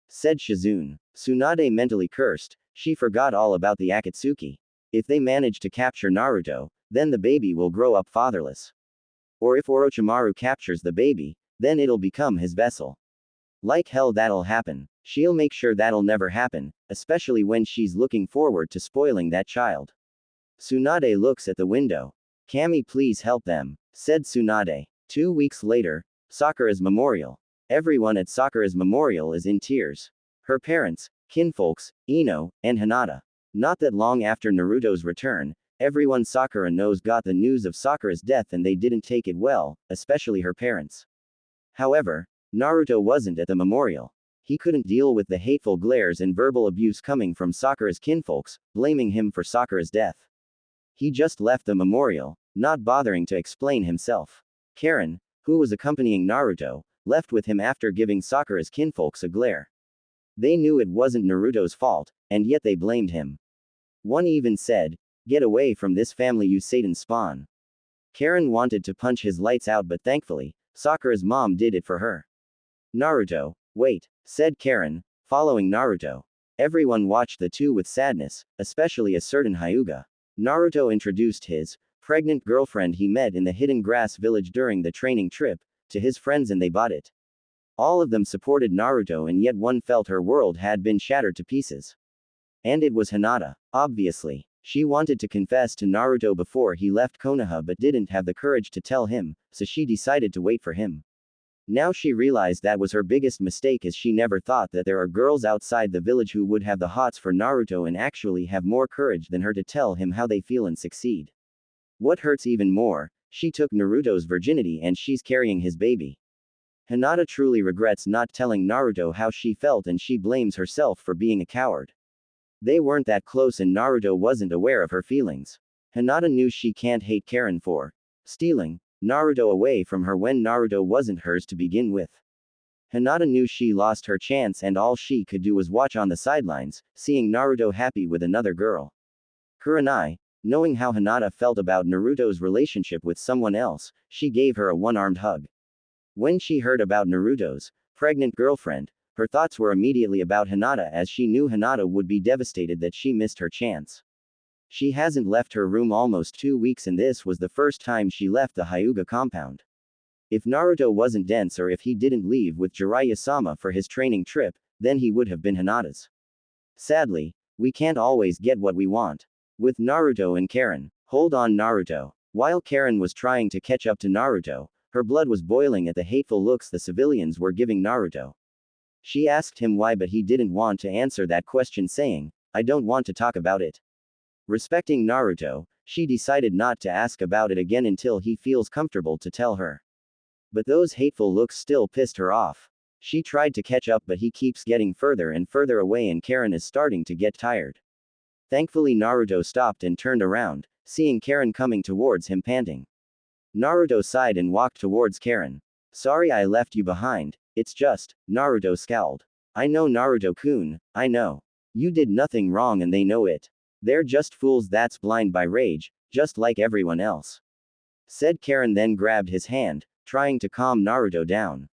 Said Shizune. Tsunade mentally cursed. She forgot all about the Akatsuki. If they manage to capture Naruto, then the baby will grow up fatherless. Or if Orochimaru captures the baby, then it'll become his vessel. Like hell that'll happen. She'll make sure that'll never happen, especially when she's looking forward to spoiling that child. Tsunade looks at the window. Kami, please help them, said Tsunade. 2 weeks later, Sakura's memorial. Everyone at Sakura's memorial is in tears. Her parents, kinfolks, Ino, and Hinata. Not that long after Naruto's return, everyone Sakura knows got the news of Sakura's death and they didn't take it well, especially her parents. However, Naruto wasn't at the memorial. He couldn't deal with the hateful glares and verbal abuse coming from Sakura's kinfolks, blaming him for Sakura's death. He just left the memorial, not bothering to explain himself. Karin, who was accompanying Naruto, left with him after giving Sakura's kinfolks a glare. They knew it wasn't Naruto's fault, and yet they blamed him. One even said, "Get away from this family, you Satan spawn." Karin wanted to punch his lights out, but thankfully, Sakura's mom did it for her. Naruto, wait, said Karin, following Naruto. Everyone watched the two with sadness, especially a certain Hyuga. Naruto introduced his pregnant girlfriend he met in the hidden grass village during the training trip to his friends and they bought it. All of them supported Naruto and yet one felt her world had been shattered to pieces. And it was Hinata. Obviously, she wanted to confess to Naruto before he left Konoha but didn't have the courage to tell him, so she decided to wait for him. Now she realized that was her biggest mistake, as she never thought that there are girls outside the village who would have the hots for Naruto and actually have more courage than her to tell him how they feel and succeed. What hurts even more, she took Naruto's virginity and she's carrying his baby. Hinata truly regrets not telling Naruto how she felt and she blames herself for being a coward. They weren't that close and Naruto wasn't aware of her feelings. Hinata knew she can't hate Karin for stealing Naruto away from her when Naruto wasn't hers to begin with. Hinata knew she lost her chance and all she could do was watch on the sidelines, seeing Naruto happy with another girl. Kurenai, knowing how Hinata felt about Naruto's relationship with someone else, she gave her a one-armed hug. When she heard about Naruto's pregnant girlfriend, her thoughts were immediately about Hinata as she knew Hinata would be devastated that she missed her chance. She hasn't left her room almost 2 weeks and this was the first time she left the Hyuga compound. If Naruto wasn't dense or if he didn't leave with Jiraiya-sama for his training trip, then he would have been Hinata's. Sadly, we can't always get what we want. With Naruto and Karin. Hold on Naruto. While Karin was trying to catch up to Naruto, her blood was boiling at the hateful looks the civilians were giving Naruto. She asked him why but he didn't want to answer that question saying, I don't want to talk about it. Respecting Naruto, she decided not to ask about it again until he feels comfortable to tell her. But those hateful looks still pissed her off. She tried to catch up but he keeps getting further and further away and Karin is starting to get tired. Thankfully Naruto stopped and turned around, seeing Karin coming towards him panting. Naruto sighed and walked towards Karin. Sorry I left you behind, it's just, Naruto scowled. I know Naruto-kun, I know. You did nothing wrong and they know it. They're just fools that's blind by rage, just like everyone else. Said Karin then grabbed his hand, trying to calm Naruto down.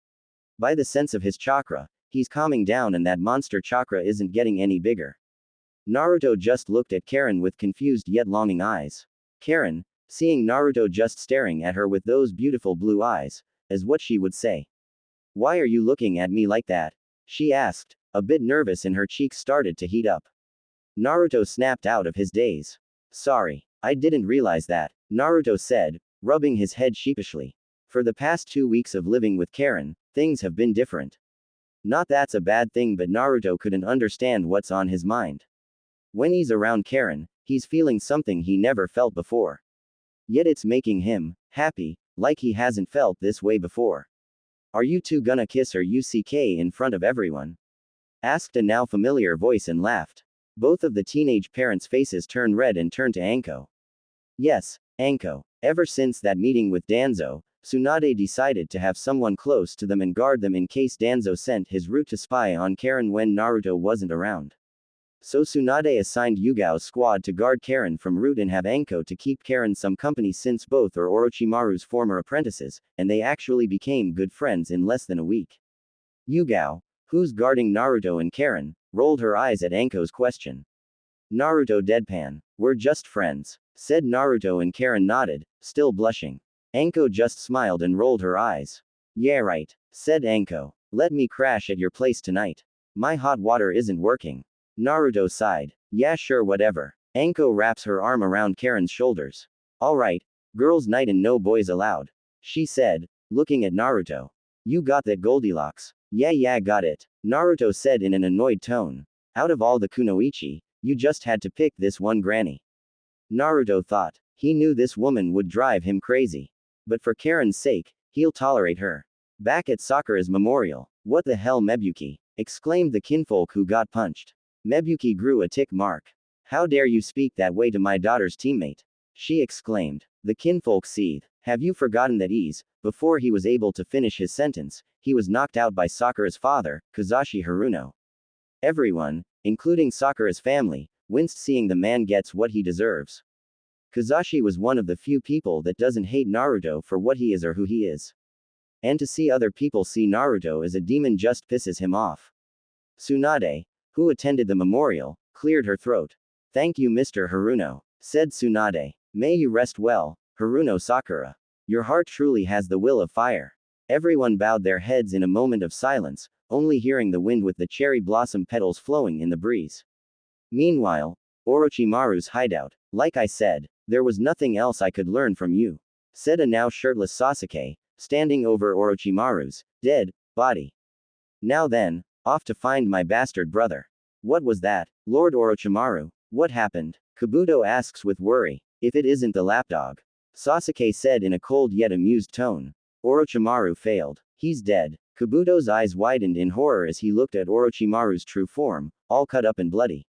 By the sense of his chakra, he's calming down and that monster chakra isn't getting any bigger. Naruto just looked at Karin with confused yet longing eyes. Karin, seeing Naruto just staring at her with those beautiful blue eyes, as what she would say. Why are you looking at me like that? She asked, a bit nervous and her cheeks started to heat up. Naruto snapped out of his daze. Sorry, I didn't realize that, Naruto said, rubbing his head sheepishly. For the past 2 weeks of living with Karin, things have been different. Not that's a bad thing but Naruto couldn't understand what's on his mind. When he's around Karin, he's feeling something he never felt before. Yet it's making him happy, like he hasn't felt this way before. Are you two gonna kiss or UCK in front of everyone? Asked a now familiar voice and laughed. Both of the teenage parents' faces turned red and turned to Anko. Yes, Anko. Ever since that meeting with Danzo, Tsunade decided to have someone close to them and guard them in case Danzo sent his route to spy on Karin when Naruto wasn't around. So Tsunade assigned Yugao's squad to guard Karin from route and have Anko to keep Karin some company since both are Orochimaru's former apprentices, and they actually became good friends in less than a week. Yugao, who's guarding Naruto and Karin, rolled her eyes at Anko's question. Naruto deadpan. We're just friends, said Naruto and Karin nodded, still blushing. Anko just smiled and rolled her eyes. Yeah right, said Anko. Let me crash at your place tonight. My hot water isn't working. Naruto sighed. Yeah sure whatever. Anko wraps her arm around Karin's shoulders. Alright, girls' night and no boys allowed. She said, looking at Naruto. You got that Goldilocks. Yeah got it. Naruto said in an annoyed tone. Out of all the kunoichi, you just had to pick this one granny. Naruto thought. He knew this woman would drive him crazy. But for Karin's sake, he'll tolerate her. Back at Sakura's memorial. What the hell Mebuki? Exclaimed the kinfolk who got punched. Mebuki grew a tick mark. How dare you speak that way to my daughter's teammate? She exclaimed. The kinfolk seethed. Have you forgotten that before he was able to finish his sentence, he was knocked out by Sakura's father, Kazashi Haruno. Everyone, including Sakura's family, winced seeing the man gets what he deserves. Kazashi was one of the few people that doesn't hate Naruto for what he is or who he is. And to see other people see Naruto as a demon just pisses him off. Tsunade, who attended the memorial, cleared her throat. Thank you Mr. Haruno, said Tsunade. May you rest well, Haruno Sakura. Your heart truly has the will of fire. Everyone bowed their heads in a moment of silence, only hearing the wind with the cherry blossom petals flowing in the breeze. Meanwhile, Orochimaru's hideout. Like I said, there was nothing else I could learn from you, said a now shirtless Sasuke, standing over Orochimaru's dead body. Now then, off to find my bastard brother. What was that, Lord Orochimaru? What happened? Kabuto asks with worry. If it isn't the lapdog. Sasuke said in a cold yet amused tone. Orochimaru failed. He's dead. Kabuto's eyes widened in horror as he looked at Orochimaru's true form, all cut up and bloody.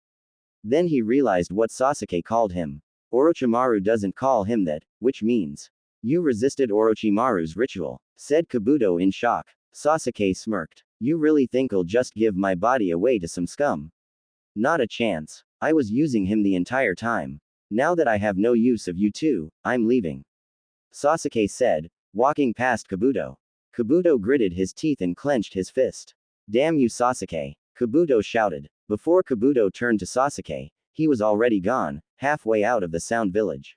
Then he realized what Sasuke called him. Orochimaru doesn't call him that, which means, you resisted Orochimaru's ritual, said Kabuto in shock. Sasuke smirked. You really think I'll just give my body away to some scum? Not a chance. I was using him the entire time. Now that I have no use of you two, I'm leaving. Sasuke said, walking past Kabuto. Kabuto gritted his teeth and clenched his fist. Damn you Sasuke! Kabuto shouted. Before Kabuto turned to Sasuke, he was already gone, halfway out of the Sound Village.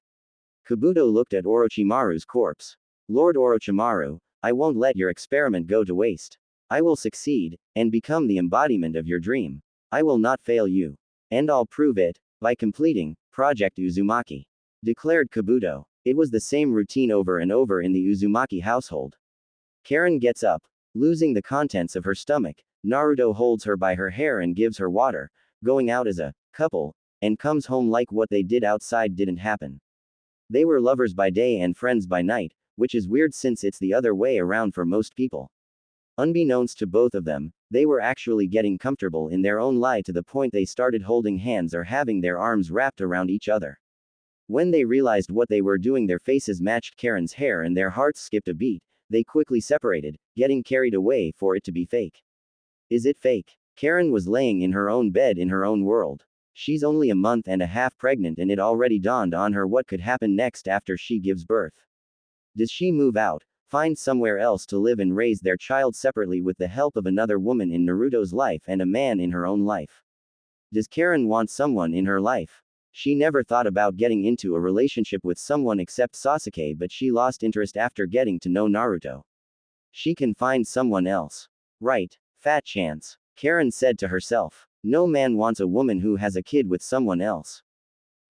Kabuto looked at Orochimaru's corpse. Lord Orochimaru, I won't let your experiment go to waste. I will succeed, and become the embodiment of your dream. I will not fail you. And I'll prove it, by completing Project Uzumaki. Declared Kabuto. It was the same routine over and over in the Uzumaki household. Karin gets up, losing the contents of her stomach. Naruto holds her by her hair and gives her water, going out as a couple, and comes home like what they did outside didn't happen. They were lovers by day and friends by night, which is weird since it's the other way around for most people. Unbeknownst to both of them, they were actually getting comfortable in their own lie to the point they started holding hands or having their arms wrapped around each other. When they realized what they were doing, their faces matched Karen's hair and their hearts skipped a beat. They quickly separated, getting carried away for it to be fake. Is it fake? Karin was laying in her own bed in her own world. She's only a month and a half pregnant and it already dawned on her what could happen next after she gives birth. Does she move out, find somewhere else to live and raise their child separately with the help of another woman in Naruto's life and a man in her own life? Does Karin want someone in her life? She never thought about getting into a relationship with someone except Sasuke, but she lost interest after getting to know Naruto. She can find someone else. Right, fat chance. Karin said to herself. No man wants a woman who has a kid with someone else.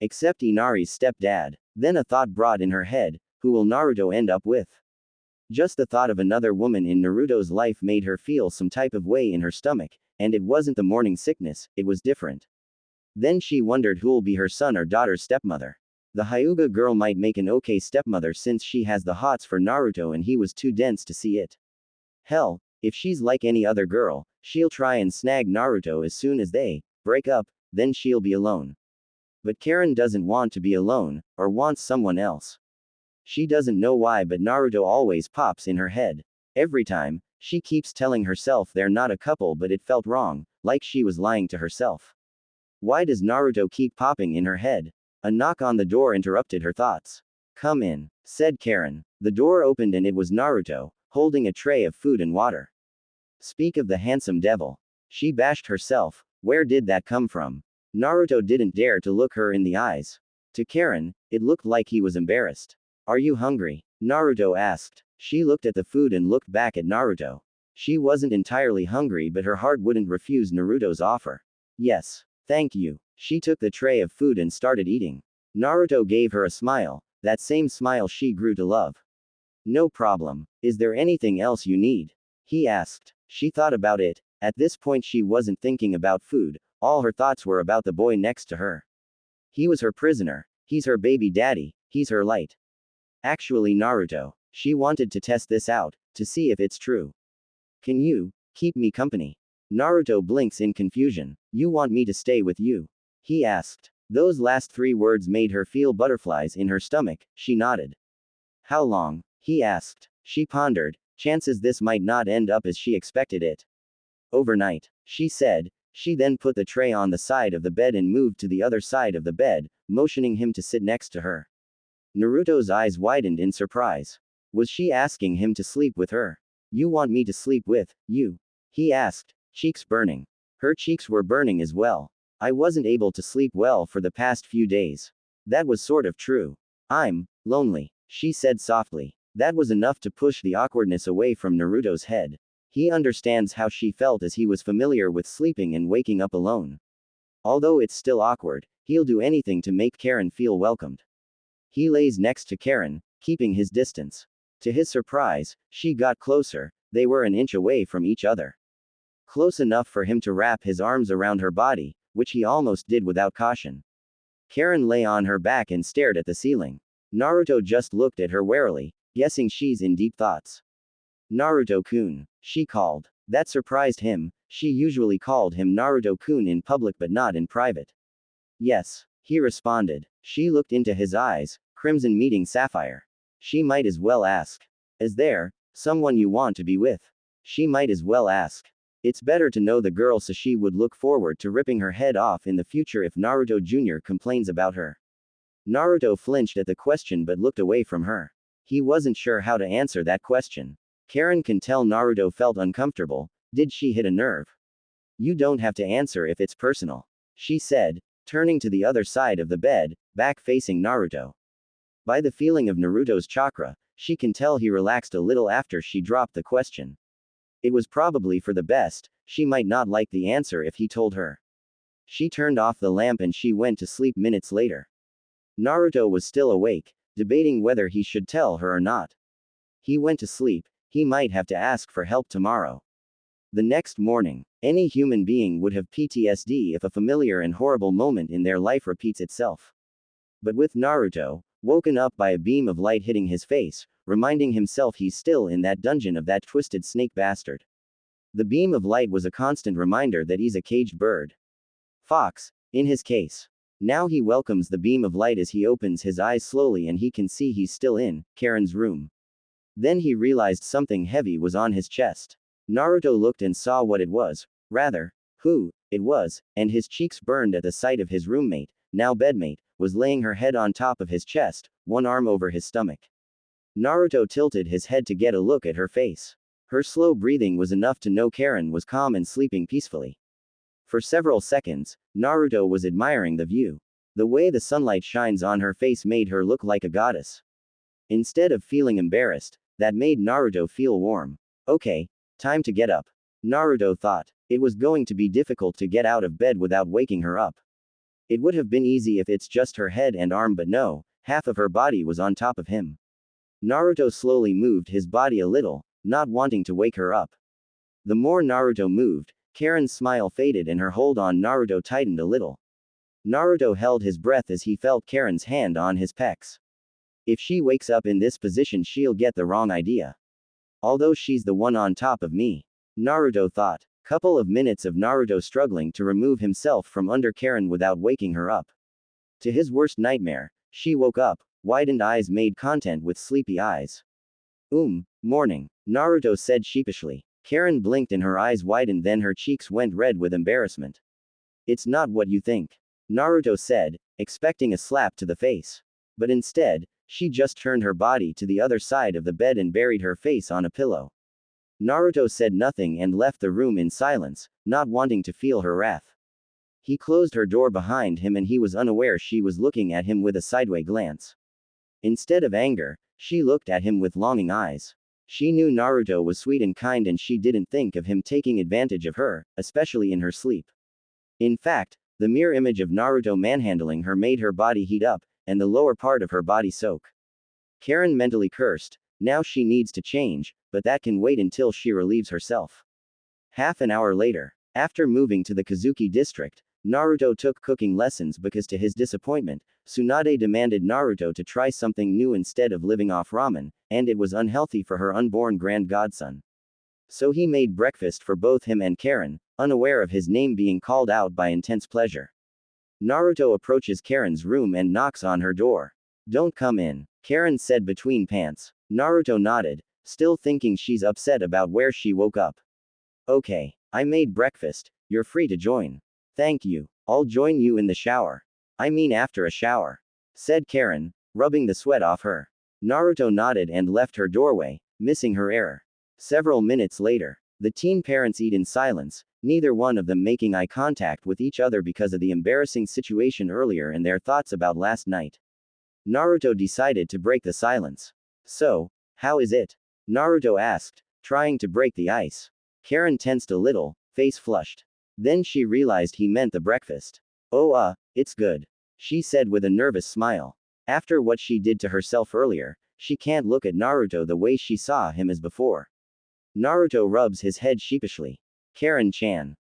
Except Inari's stepdad. Then a thought brought in her head, who will Naruto end up with? Just the thought of another woman in Naruto's life made her feel some type of way in her stomach, and it wasn't the morning sickness, it was different. Then she wondered who'll be her son or daughter's stepmother. The Hyuga girl might make an okay stepmother since she has the hots for Naruto and he was too dense to see it. Hell, if she's like any other girl, she'll try and snag Naruto as soon as they break up, then she'll be alone. But Karin doesn't want to be alone, or wants someone else. She doesn't know why, but Naruto always pops in her head. Every time, she keeps telling herself they're not a couple, but it felt wrong, like she was lying to herself. Why does Naruto keep popping in her head? A knock on the door interrupted her thoughts. Come in, said Karin. The door opened and it was Naruto, holding a tray of food and water. Speak of the handsome devil. She bashed herself. Where did that come from? Naruto didn't dare to look her in the eyes. To Karin, it looked like he was embarrassed. Are you hungry? Naruto asked. She looked at the food and looked back at Naruto. She wasn't entirely hungry, but her heart wouldn't refuse Naruto's offer. Yes. Thank you. She took the tray of food and started eating. Naruto gave her a smile, that same smile she grew to love. No problem. Is there anything else you need? He asked. She thought about it. At this point she wasn't thinking about food, all her thoughts were about the boy next to her. He was her prisoner. He's her baby daddy. He's her light. Actually Naruto. She wanted to test this out, to see if it's true. Can you keep me company? Naruto blinks in confusion. You want me to stay with you? He asked. Those last 3 words made her feel butterflies in her stomach. She nodded. How long? He asked. She pondered. Chances this might not end up as she expected it. Overnight, she said. She then put the tray on the side of the bed and moved to the other side of the bed, motioning him to sit next to her. Naruto's eyes widened in surprise. Was she asking him to sleep with her? You want me to sleep with you? He asked, cheeks burning. Her cheeks were burning as well. I wasn't able to sleep well for the past few days. That was sort of true. I'm lonely, she said softly. That was enough to push the awkwardness away from Naruto's head. He understands how she felt as he was familiar with sleeping and waking up alone. Although it's still awkward, he'll do anything to make Karin feel welcomed. He lays next to Karin, keeping his distance. To his surprise, she got closer. They were an inch away from each other. Close enough for him to wrap his arms around her body, which he almost did without caution. Karin lay on her back and stared at the ceiling. Naruto just looked at her warily, guessing she's in deep thoughts. Naruto-kun, she called. That surprised him. She usually called him Naruto-kun in public but not in private. Yes, he responded. She looked into his eyes, crimson meeting sapphire. She might as well ask. Is there someone you want to be with? She might as well ask. It's better to know the girl so she would look forward to ripping her head off in the future if Naruto Jr. complains about her. Naruto flinched at the question but looked away from her. He wasn't sure how to answer that question. Karin can tell Naruto felt uncomfortable. Did she hit a nerve? You don't have to answer if it's personal, she said, turning to the other side of the bed, back facing Naruto. By the feeling of Naruto's chakra, she can tell he relaxed a little after she dropped the question. It was probably for the best, she might not like the answer if he told her. She turned off the lamp and she went to sleep minutes later. Naruto was still awake, debating whether he should tell her or not. He went to sleep, he might have to ask for help tomorrow. The next morning, any human being would have PTSD if a familiar and horrible moment in their life repeats itself. But with Naruto, woken up by a beam of light hitting his face, reminding himself he's still in that dungeon of that twisted snake bastard. The beam of light was a constant reminder that he's a caged bird. Fox, in his case. Now he welcomes the beam of light as he opens his eyes slowly and he can see he's still in Karin's room. Then he realized something heavy was on his chest. Naruto looked and saw what it was, rather, who it was, and his cheeks burned at the sight of his roommate, now bedmate, was laying her head on top of his chest, one arm over his stomach. Naruto tilted his head to get a look at her face. Her slow breathing was enough to know Karin was calm and sleeping peacefully. For several seconds, Naruto was admiring the view. The way the sunlight shines on her face made her look like a goddess. Instead of feeling embarrassed, that made Naruto feel warm. Okay, time to get up. Naruto thought. It was going to be difficult to get out of bed without waking her up. It would have been easy if it's just her head and arm, but no, half of her body was on top of him. Naruto slowly moved his body a little, not wanting to wake her up. The more Naruto moved, Karin's smile faded and her hold on Naruto tightened a little. Naruto held his breath as he felt Karin's hand on his pecs. If she wakes up in this position, she'll get the wrong idea. Although she's the one on top of me, Naruto thought. Couple of minutes of Naruto struggling to remove himself from under Karin without waking her up. To his worst nightmare, she woke up, widened eyes made contact with sleepy eyes. Morning, Naruto said sheepishly. Karin blinked and her eyes widened, then her cheeks went red with embarrassment. It's not what you think, Naruto said, expecting a slap to the face. But instead, she just turned her body to the other side of the bed and buried her face on a pillow. Naruto said nothing and left the room in silence, not wanting to feel her wrath. He closed her door behind him and he was unaware she was looking at him with a sideway glance. Instead of anger, she looked at him with longing eyes. She knew Naruto was sweet and kind and she didn't think of him taking advantage of her, especially in her sleep. In fact, the mere image of Naruto manhandling her made her body heat up, and the lower part of her body soak. Karin mentally cursed. Now she needs to change, but that can wait until she relieves herself. Half an hour later, after moving to the Kazuki district, Naruto took cooking lessons because to his disappointment, Tsunade demanded Naruto to try something new instead of living off ramen, and it was unhealthy for her unborn grand godson. So he made breakfast for both him and Karin, unaware of his name being called out by intense pleasure. Naruto approaches Karin's room and knocks on her door. Don't come in, Karin said between pants. Naruto nodded, still thinking she's upset about where she woke up. Okay, I made breakfast, you're free to join. Thank you, I'll join you in the shower. I mean after a shower, said Karin, rubbing the sweat off her. Naruto nodded and left her doorway, missing her error. Several minutes later, the teen parents eat in silence, neither one of them making eye contact with each other because of the embarrassing situation earlier and their thoughts about last night. Naruto decided to break the silence. So, how is it? Naruto asked, trying to break the ice. Karin tensed a little, face flushed. Then she realized he meant the breakfast. Oh, it's good, she said with a nervous smile. After what she did to herself earlier, she can't look at Naruto the way she saw him as before. Naruto rubs his head sheepishly. Karin-chan.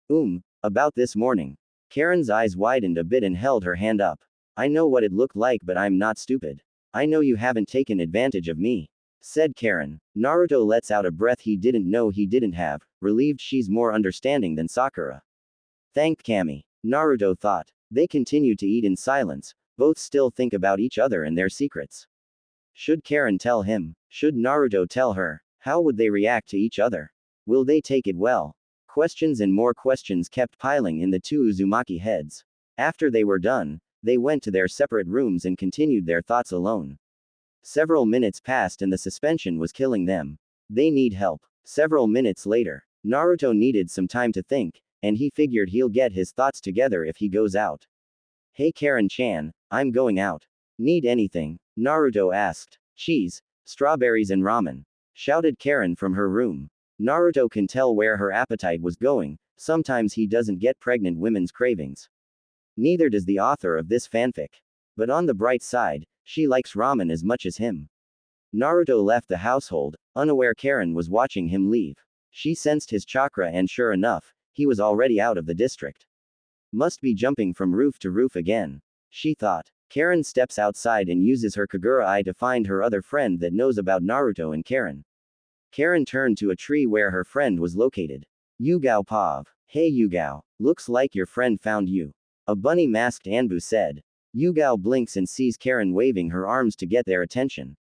About this morning. Karin's eyes widened a bit and held her hand up. I know what it looked like, but I'm not stupid. I know you haven't taken advantage of me, said Karin. Naruto lets out a breath he didn't know he didn't have, relieved she's more understanding than Sakura. Thank Kami, Naruto thought. They continued to eat in silence, both still think about each other and their secrets. Should Karin tell him? Should Naruto tell her? How would they react to each other? Will they take it well? Questions and more questions kept piling in the two Uzumaki heads. After they were done, they went to their separate rooms and continued their thoughts alone. Several minutes passed and the suspension was killing them. They need help. Several minutes later, Naruto needed some time to think, and he figured he'll get his thoughts together if he goes out. Hey Karin-chan, I'm going out. Need anything? Naruto asked. Cheese, strawberries and ramen, shouted Karin from her room. Naruto can tell where her appetite was going. Sometimes he doesn't get pregnant women's cravings. Neither does the author of this fanfic. But on the bright side, she likes ramen as much as him. Naruto left the household, unaware Karin was watching him leave. She sensed his chakra and sure enough, he was already out of the district. Must be jumping from roof to roof again, she thought. Karin steps outside and uses her Kagura eye to find her other friend that knows about Naruto and Karin. Karin turned to a tree where her friend was located. Yugao Pav. Hey Yugao, looks like your friend found you. A bunny-masked Anbu said. Yugao blinks and sees Karin waving her arms to get their attention.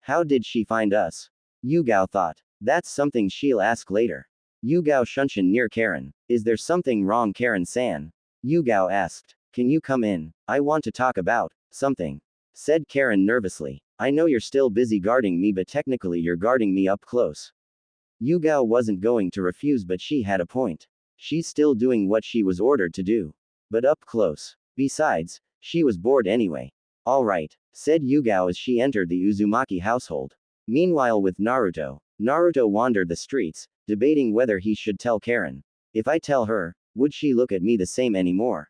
How did she find us? Yugao thought. That's something she'll ask later. Yugao shunshin near Karin. Is there something wrong Karin-san? Yugao asked. Can you come in? I want to talk about something, said Karin nervously. I know you're still busy guarding me, but technically you're guarding me up close. Yugao wasn't going to refuse, but she had a point. She's still doing what she was ordered to do. But up close. Besides, she was bored anyway. Alright, said Yugao as she entered the Uzumaki household. Meanwhile with Naruto, Naruto wandered the streets, debating whether he should tell Karin. If I tell her, would she look at me the same anymore?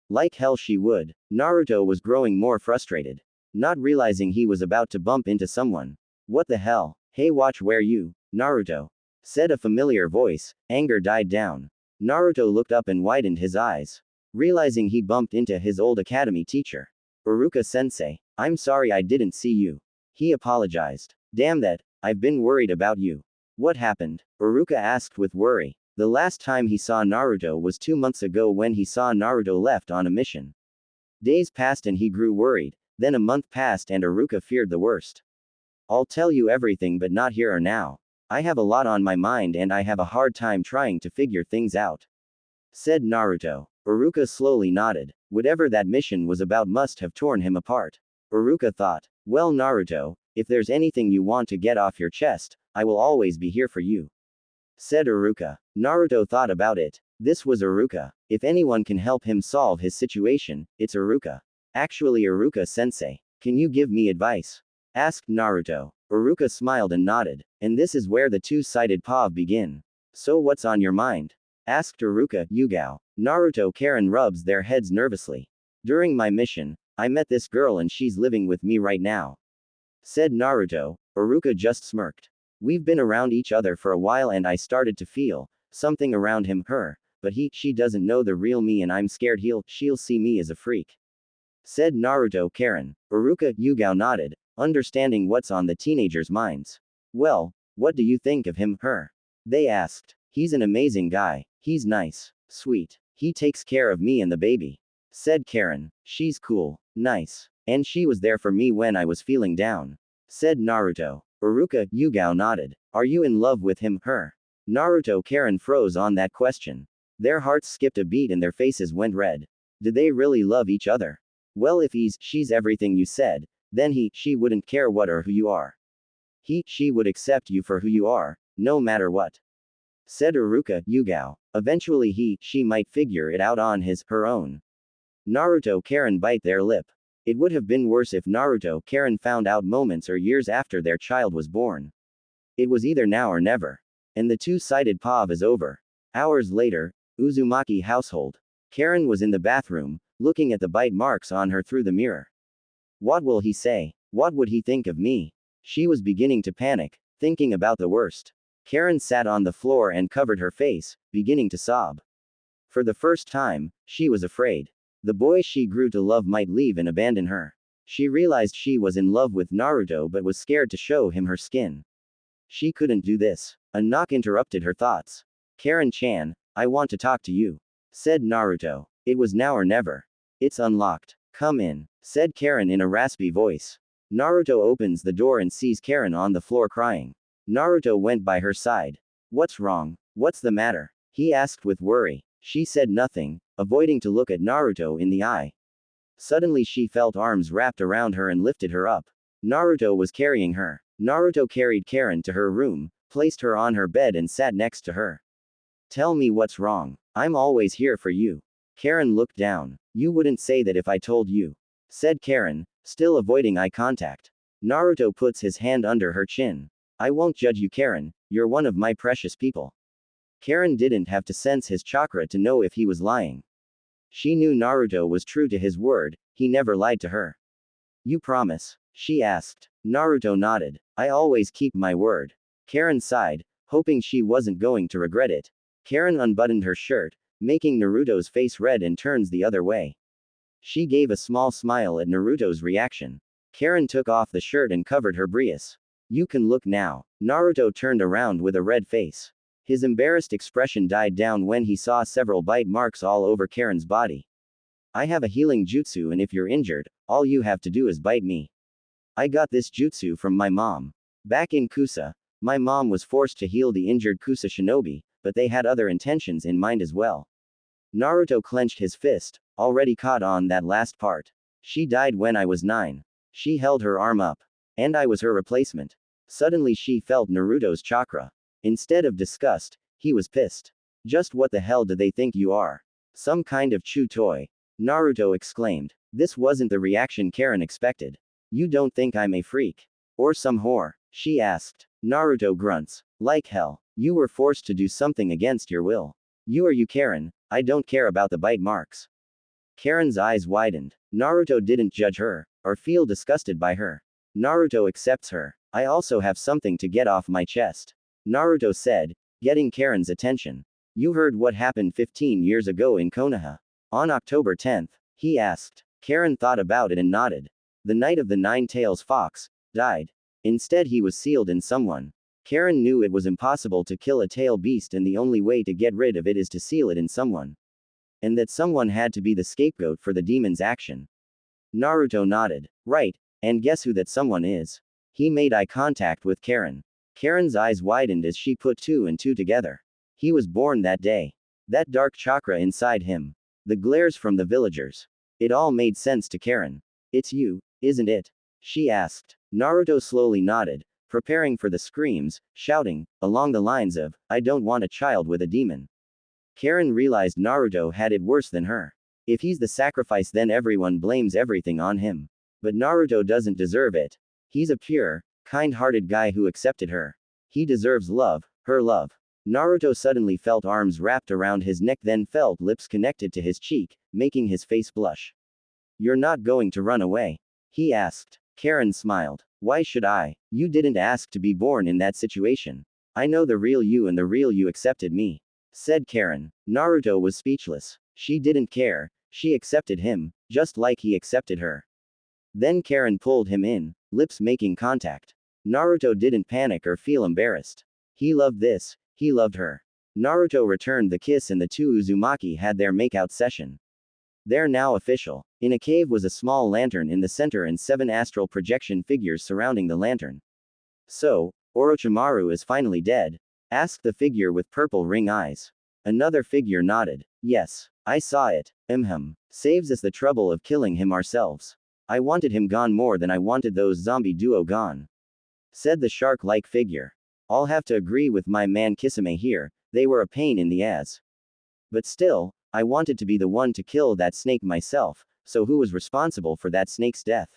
Like hell she would. Naruto was growing more frustrated. Not realizing he was about to bump into someone. What the hell? Hey watch where you, Naruto, said a familiar voice. Anger died down. Naruto looked up and widened his eyes, realizing he bumped into his old academy teacher. Iruka-sensei, I'm sorry I didn't see you. He apologized. Damn that, I've been worried about you. What happened? Iruka asked with worry. The last time he saw Naruto was 2 months ago when he saw Naruto left on a mission. Days passed and he grew worried, then a month passed and Iruka feared the worst. I'll tell you everything but not here or now. I have a lot on my mind and I have a hard time trying to figure things out, said Naruto. Iruka slowly nodded. Whatever that mission was about must have torn him apart. Iruka thought. Well Naruto, if there's anything you want to get off your chest, I will always be here for you, said Iruka. Naruto thought about it. This was Iruka. If anyone can help him solve his situation, it's Iruka. Actually Iruka-sensei, can you give me advice? Asked Naruto. Iruka smiled and nodded. And this is where the two-sided pav begin. So what's on your mind? Asked Iruka. Yugao. Naruto Karin rubs their heads nervously. During my mission, I met this girl and she's living with me right now, said Naruto. Iruka just smirked. We've been around each other for a while and I started to feel something around him, her, but she doesn't know the real me and I'm scared she'll see me as a freak, said Naruto Karin. Iruka. Yugao nodded, understanding what's on the teenagers' minds. Well, what do you think of him, her? They asked. He's an amazing guy. He's nice, sweet. He takes care of me and the baby, said Karin. She's cool, nice. And she was there for me when I was feeling down, said Naruto. Iruka. Yugao nodded. Are you in love with him, her? Naruto Karin froze on that question. Their hearts skipped a beat and their faces went red. Did they really love each other? Well if she's everything you said, then she wouldn't care what or who you are. She would accept you for who you are, no matter what, said Iruka. Yugao. Eventually she might figure it out on her own. Naruto Karin bite their lip. It would have been worse if Naruto Karin found out moments or years after their child was born. It was either now or never. And the two-sided pav is over. Hours later, Uzumaki household. Karin was in the bathroom, looking at the bite marks on her through the mirror. What will he say? What would he think of me? She was beginning to panic, thinking about the worst. Karin sat on the floor and covered her face, beginning to sob. For the first time, she was afraid. The boy she grew to love might leave and abandon her. She realized she was in love with Naruto but was scared to show him her skin. She couldn't do this. A knock interrupted her thoughts. Karin-chan, I want to talk to you, said Naruto. It was now or never. It's unlocked. Come in, said Karin in a raspy voice. Naruto opens the door and sees Karin on the floor crying. Naruto went by her side. What's wrong? What's the matter? He asked with worry. She said nothing, avoiding to look at Naruto in the eye. Suddenly she felt arms wrapped around her and lifted her up. Naruto was carrying her. Naruto carried Karin to her room, placed her on her bed and sat next to her. Tell me what's wrong. I'm always here for you. Karin looked down. You wouldn't say that if I told you, said Karin, still avoiding eye contact. Naruto puts his hand under her chin. I won't judge you, Karin, you're one of my precious people. Karin didn't have to sense his chakra to know if he was lying. She knew Naruto was true to his word, he never lied to her. You promise? She asked. Naruto nodded. I always keep my word. Karin sighed, hoping she wasn't going to regret it. Karin unbuttoned her shirt, making Naruto's face red and turns the other way. She gave a small smile at Naruto's reaction. Karin took off the shirt and covered her breast. You can look now. Naruto turned around with a red face. His embarrassed expression died down when he saw several bite marks all over Karin's body. I have a healing jutsu, and if you're injured, all you have to do is bite me. I got this jutsu from my mom. Back in Kusa, my mom was forced to heal the injured Kusa shinobi, but they had other intentions in mind as well. Naruto clenched his fist, already caught on that last part. She died when I was 9. She held her arm up. And I was her replacement. Suddenly she felt Naruto's chakra. Instead of disgust, he was pissed. Just what the hell do they think you are? Some kind of chew toy? Naruto exclaimed. This wasn't the reaction Karin expected. You don't think I'm a freak? Or some whore? She asked. Naruto grunts. Like hell. You were forced to do something against your will. You are you, Karin, I don't care about the bite marks. Karin's eyes widened. Naruto didn't judge her, or feel disgusted by her. Naruto accepts her. I also have something to get off my chest. Naruto said, getting Karin's attention. You heard what happened 15 years ago in Konoha? On October 10th? He asked. Karin thought about it and nodded. The Knight of the Nine-Tails Fox died. Instead he was sealed in someone. Karin knew it was impossible to kill a tail beast and the only way to get rid of it is to seal it in someone. And that someone had to be the scapegoat for the demon's action. Naruto nodded. Right, and guess who that someone is? He made eye contact with Karin. Karin's eyes widened as she put 2 and 2 together. He was born that day. That dark chakra inside him. The glares from the villagers. It all made sense to Karin. It's you, isn't it? She asked. Naruto slowly nodded, preparing for the screams, shouting, along the lines of, I don't want a child with a demon. Karin realized Naruto had it worse than her. If he's the sacrifice, then everyone blames everything on him. But Naruto doesn't deserve it. He's a pure, kind-hearted guy who accepted her. He deserves love, her love. Naruto suddenly felt arms wrapped around his neck, then felt lips connected to his cheek, making his face blush. You're not going to run away? He asked. Karin smiled. Why should I? You didn't ask to be born in that situation. I know the real you and the real you accepted me, said Karin. Naruto was speechless. She didn't care. She accepted him, just like he accepted her. Then Karin pulled him in, lips making contact. Naruto didn't panic or feel embarrassed. He loved this, he loved her. Naruto returned the kiss and the two Uzumaki had their makeout session. They're now official. In a cave was a small lantern in the center and 7 astral projection figures surrounding the lantern. So, Orochimaru is finally dead? Asked the figure with purple ring eyes. Another figure nodded. Yes, I saw it. Saves us the trouble of killing him ourselves. I wanted him gone more than I wanted those zombie duo gone, said the shark-like figure. I'll have to agree with my man Kisame here, they were a pain in the ass. But still, I wanted to be the one to kill that snake myself, so who was responsible for that snake's death?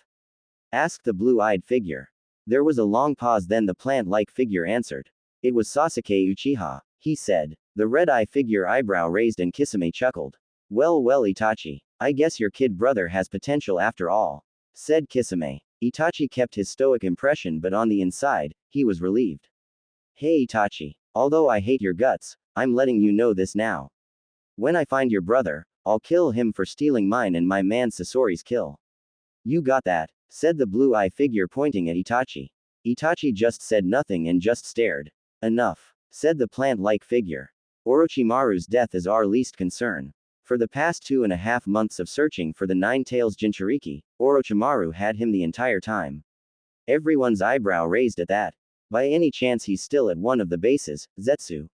Asked the blue-eyed figure. There was a long pause, then the plant-like figure answered. It was Sasuke Uchiha, he said. The red-eye figure eyebrow raised and Kisame chuckled. Well Itachi, I guess your kid brother has potential after all, said Kisame. Itachi kept his stoic impression, but on the inside, he was relieved. Hey Itachi, although I hate your guts, I'm letting you know this now. When I find your brother, I'll kill him for stealing mine and my man Sasori's kill. You got that, said the blue-eye figure pointing at Itachi. Itachi just said nothing and just stared. Enough, said the plant-like figure. Orochimaru's death is our least concern. For the past 2.5 months of searching for the Nine-Tails Jinchuriki, Orochimaru had him the entire time. Everyone's eyebrow raised at that. By any chance he's still at one of the bases, Zetsu?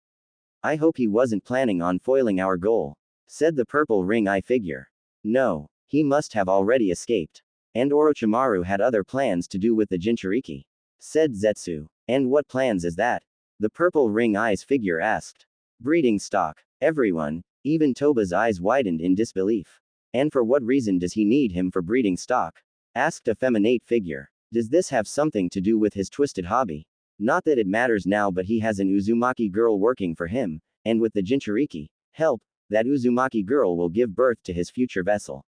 I hope he wasn't planning on foiling our goal, said the purple ring eye figure. No, he must have already escaped. And Orochimaru had other plans to do with the Jinchuriki, said Zetsu. And what plans is that? The purple ring eyes figure asked. Breeding stock. Everyone, even Toba's eyes widened in disbelief. And for what reason does he need him for breeding stock? Asked a feminate figure. Does this have something to do with his twisted hobby? Not that it matters now, but he has an Uzumaki girl working for him, and with the Jinchuriki help, that Uzumaki girl will give birth to his future vessel,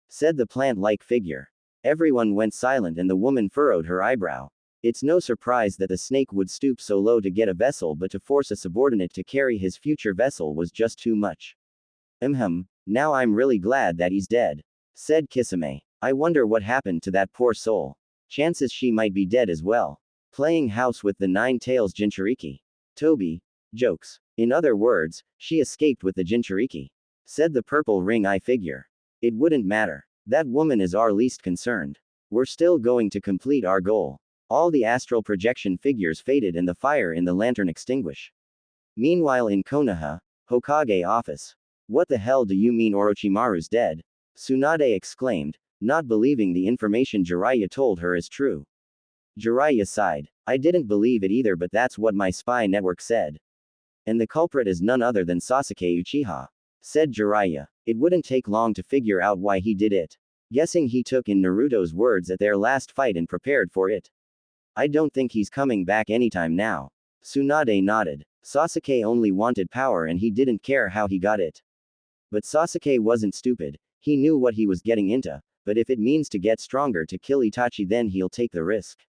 said the plant-like figure. Everyone went silent and the woman furrowed her eyebrow. It's no surprise that the snake would stoop so low to get a vessel, but to force a subordinate to carry his future vessel was just too much. Now I'm really glad that he's dead, said Kisame. I wonder what happened to that poor soul. Chances she might be dead as well. Playing house with the nine-tails Jinchuriki. Toby. Jokes. In other words, she escaped with the Jinchuriki, said the purple ring eye figure. It wouldn't matter. That woman is our least concerned. We're still going to complete our goal. All the astral projection figures faded and the fire in the lantern extinguished. Meanwhile in Konoha, Hokage office. What the hell do you mean Orochimaru's dead? Tsunade exclaimed, not believing the information Jiraiya told her is true. Jiraiya sighed. I didn't believe it either, but that's what my spy network said. And the culprit is none other than Sasuke Uchiha, said Jiraiya. It wouldn't take long to figure out why he did it. Guessing he took in Naruto's words at their last fight and prepared for it. I don't think he's coming back anytime now. Tsunade nodded. Sasuke only wanted power and he didn't care how he got it. But Sasuke wasn't stupid. He knew what he was getting into, but if it means to get stronger to kill Itachi, then he'll take the risk.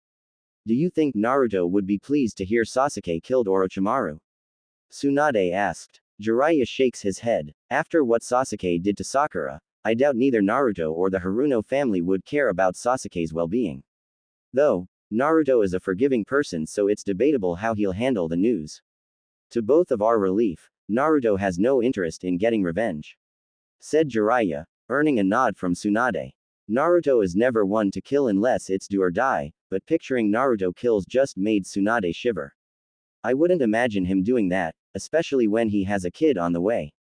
Do you think Naruto would be pleased to hear Sasuke killed Orochimaru? Tsunade asked. Jiraiya shakes his head. After what Sasuke did to Sakura, I doubt neither Naruto or the Haruno family would care about Sasuke's well-being. Though, Naruto is a forgiving person, so it's debatable how he'll handle the news. To both of our relief, Naruto has no interest in getting revenge, said Jiraiya, earning a nod from Tsunade. Naruto is never one to kill unless it's do or die, but picturing Naruto kills just made Tsunade shiver. I wouldn't imagine him doing that, especially when he has a kid on the way,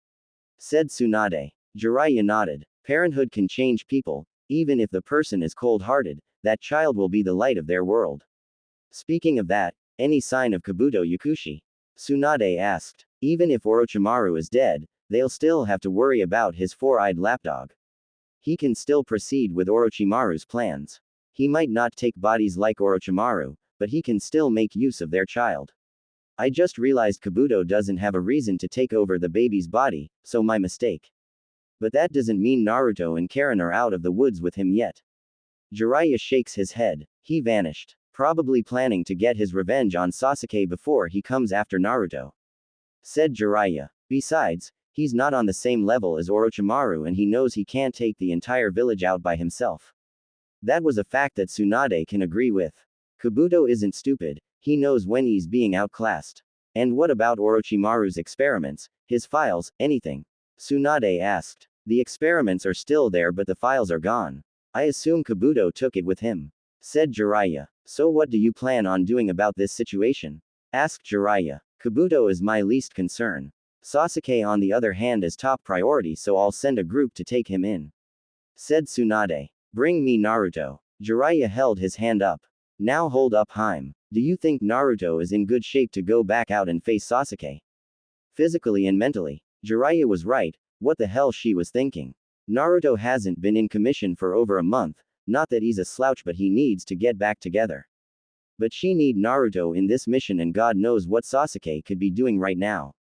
said Tsunade. Jiraiya nodded. Parenthood can change people, even if the person is cold-hearted, that child will be the light of their world. Speaking of that, any sign of Kabuto Yakushi? Tsunade asked. Even if Orochimaru is dead, they'll still have to worry about his four-eyed lapdog. He can still proceed with Orochimaru's plans. He might not take bodies like Orochimaru, but he can still make use of their child. I just realized Kabuto doesn't have a reason to take over the baby's body, so my mistake. But that doesn't mean Naruto and Karin are out of the woods with him yet. Jiraiya shakes his head. He vanished, probably planning to get his revenge on Sasuke before he comes after Naruto, said Jiraiya. Besides, he's not on the same level as Orochimaru and he knows he can't take the entire village out by himself. That was a fact that Tsunade can agree with. Kabuto isn't stupid, he knows when he's being outclassed. And what about Orochimaru's experiments, his files, anything? Tsunade asked. The experiments are still there but the files are gone. I assume Kabuto took it with him, said Jiraiya. So what do you plan on doing about this situation? Asked Jiraiya. Kabuto is my least concern. Sasuke on the other hand is top priority, so I'll send a group to take him in, said Tsunade. Bring me Naruto. Jiraiya held his hand up. Now hold up, Haim. Do you think Naruto is in good shape to go back out and face Sasuke? Physically and mentally. Jiraiya was right. What the hell she was thinking. Naruto hasn't been in commission for over a month, not that he's a slouch but he needs to get back together. But she need Naruto in this mission and God knows what Sasuke could be doing right now.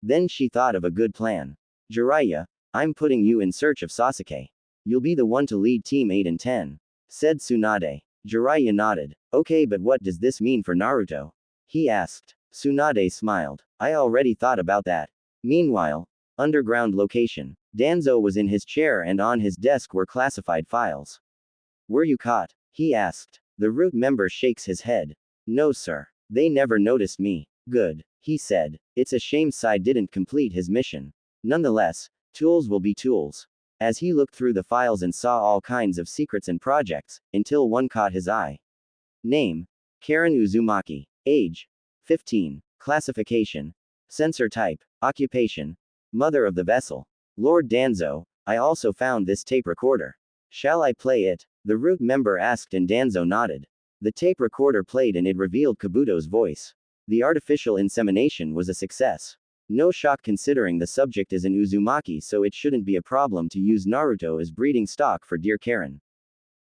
Then she thought of a good plan. Jiraiya, I'm putting you in search of Sasuke. You'll be the one to lead Team 8 and 10, said Tsunade. Jiraiya nodded. Okay, but what does this mean for Naruto? He asked. Tsunade smiled. I already thought about that. Meanwhile, underground location. Danzo was in his chair and on his desk were classified files. Were you caught? He asked. The root member shakes his head. No sir. They never noticed me. Good, he said. It's a shame Sai didn't complete his mission. Nonetheless, tools will be tools. As he looked through the files and saw all kinds of secrets and projects, until one caught his eye. Name: Karin Uzumaki. Age: 15. Classification: Sensor type. Occupation. Mother of the vessel. Lord Danzo, I also found this tape recorder. Shall I play it? The root member asked and Danzo nodded. The tape recorder played and it revealed Kabuto's voice. The artificial insemination was a success. No shock considering the subject is an Uzumaki, so it shouldn't be a problem to use Naruto as breeding stock for dear Karin.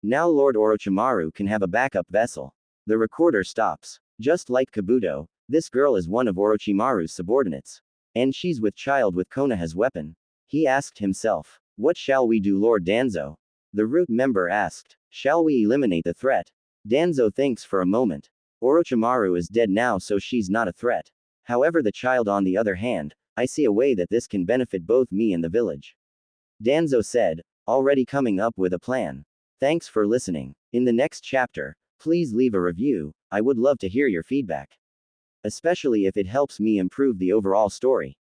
Now Lord Orochimaru can have a backup vessel. The recorder stops. Just like Kabuto, this girl is one of Orochimaru's subordinates. And she's with child with Konoha's weapon. He asked himself. What shall we do, Lord Danzo? The root member asked. Shall we eliminate the threat? Danzo thinks for a moment. Orochimaru is dead now, so she's not a threat. However, the child on the other hand, I see a way that this can benefit both me and the village. Danzo said, already coming up with a plan. Thanks for listening. In the next chapter, please leave a review, I would love to hear your feedback. Especially if it helps me improve the overall story.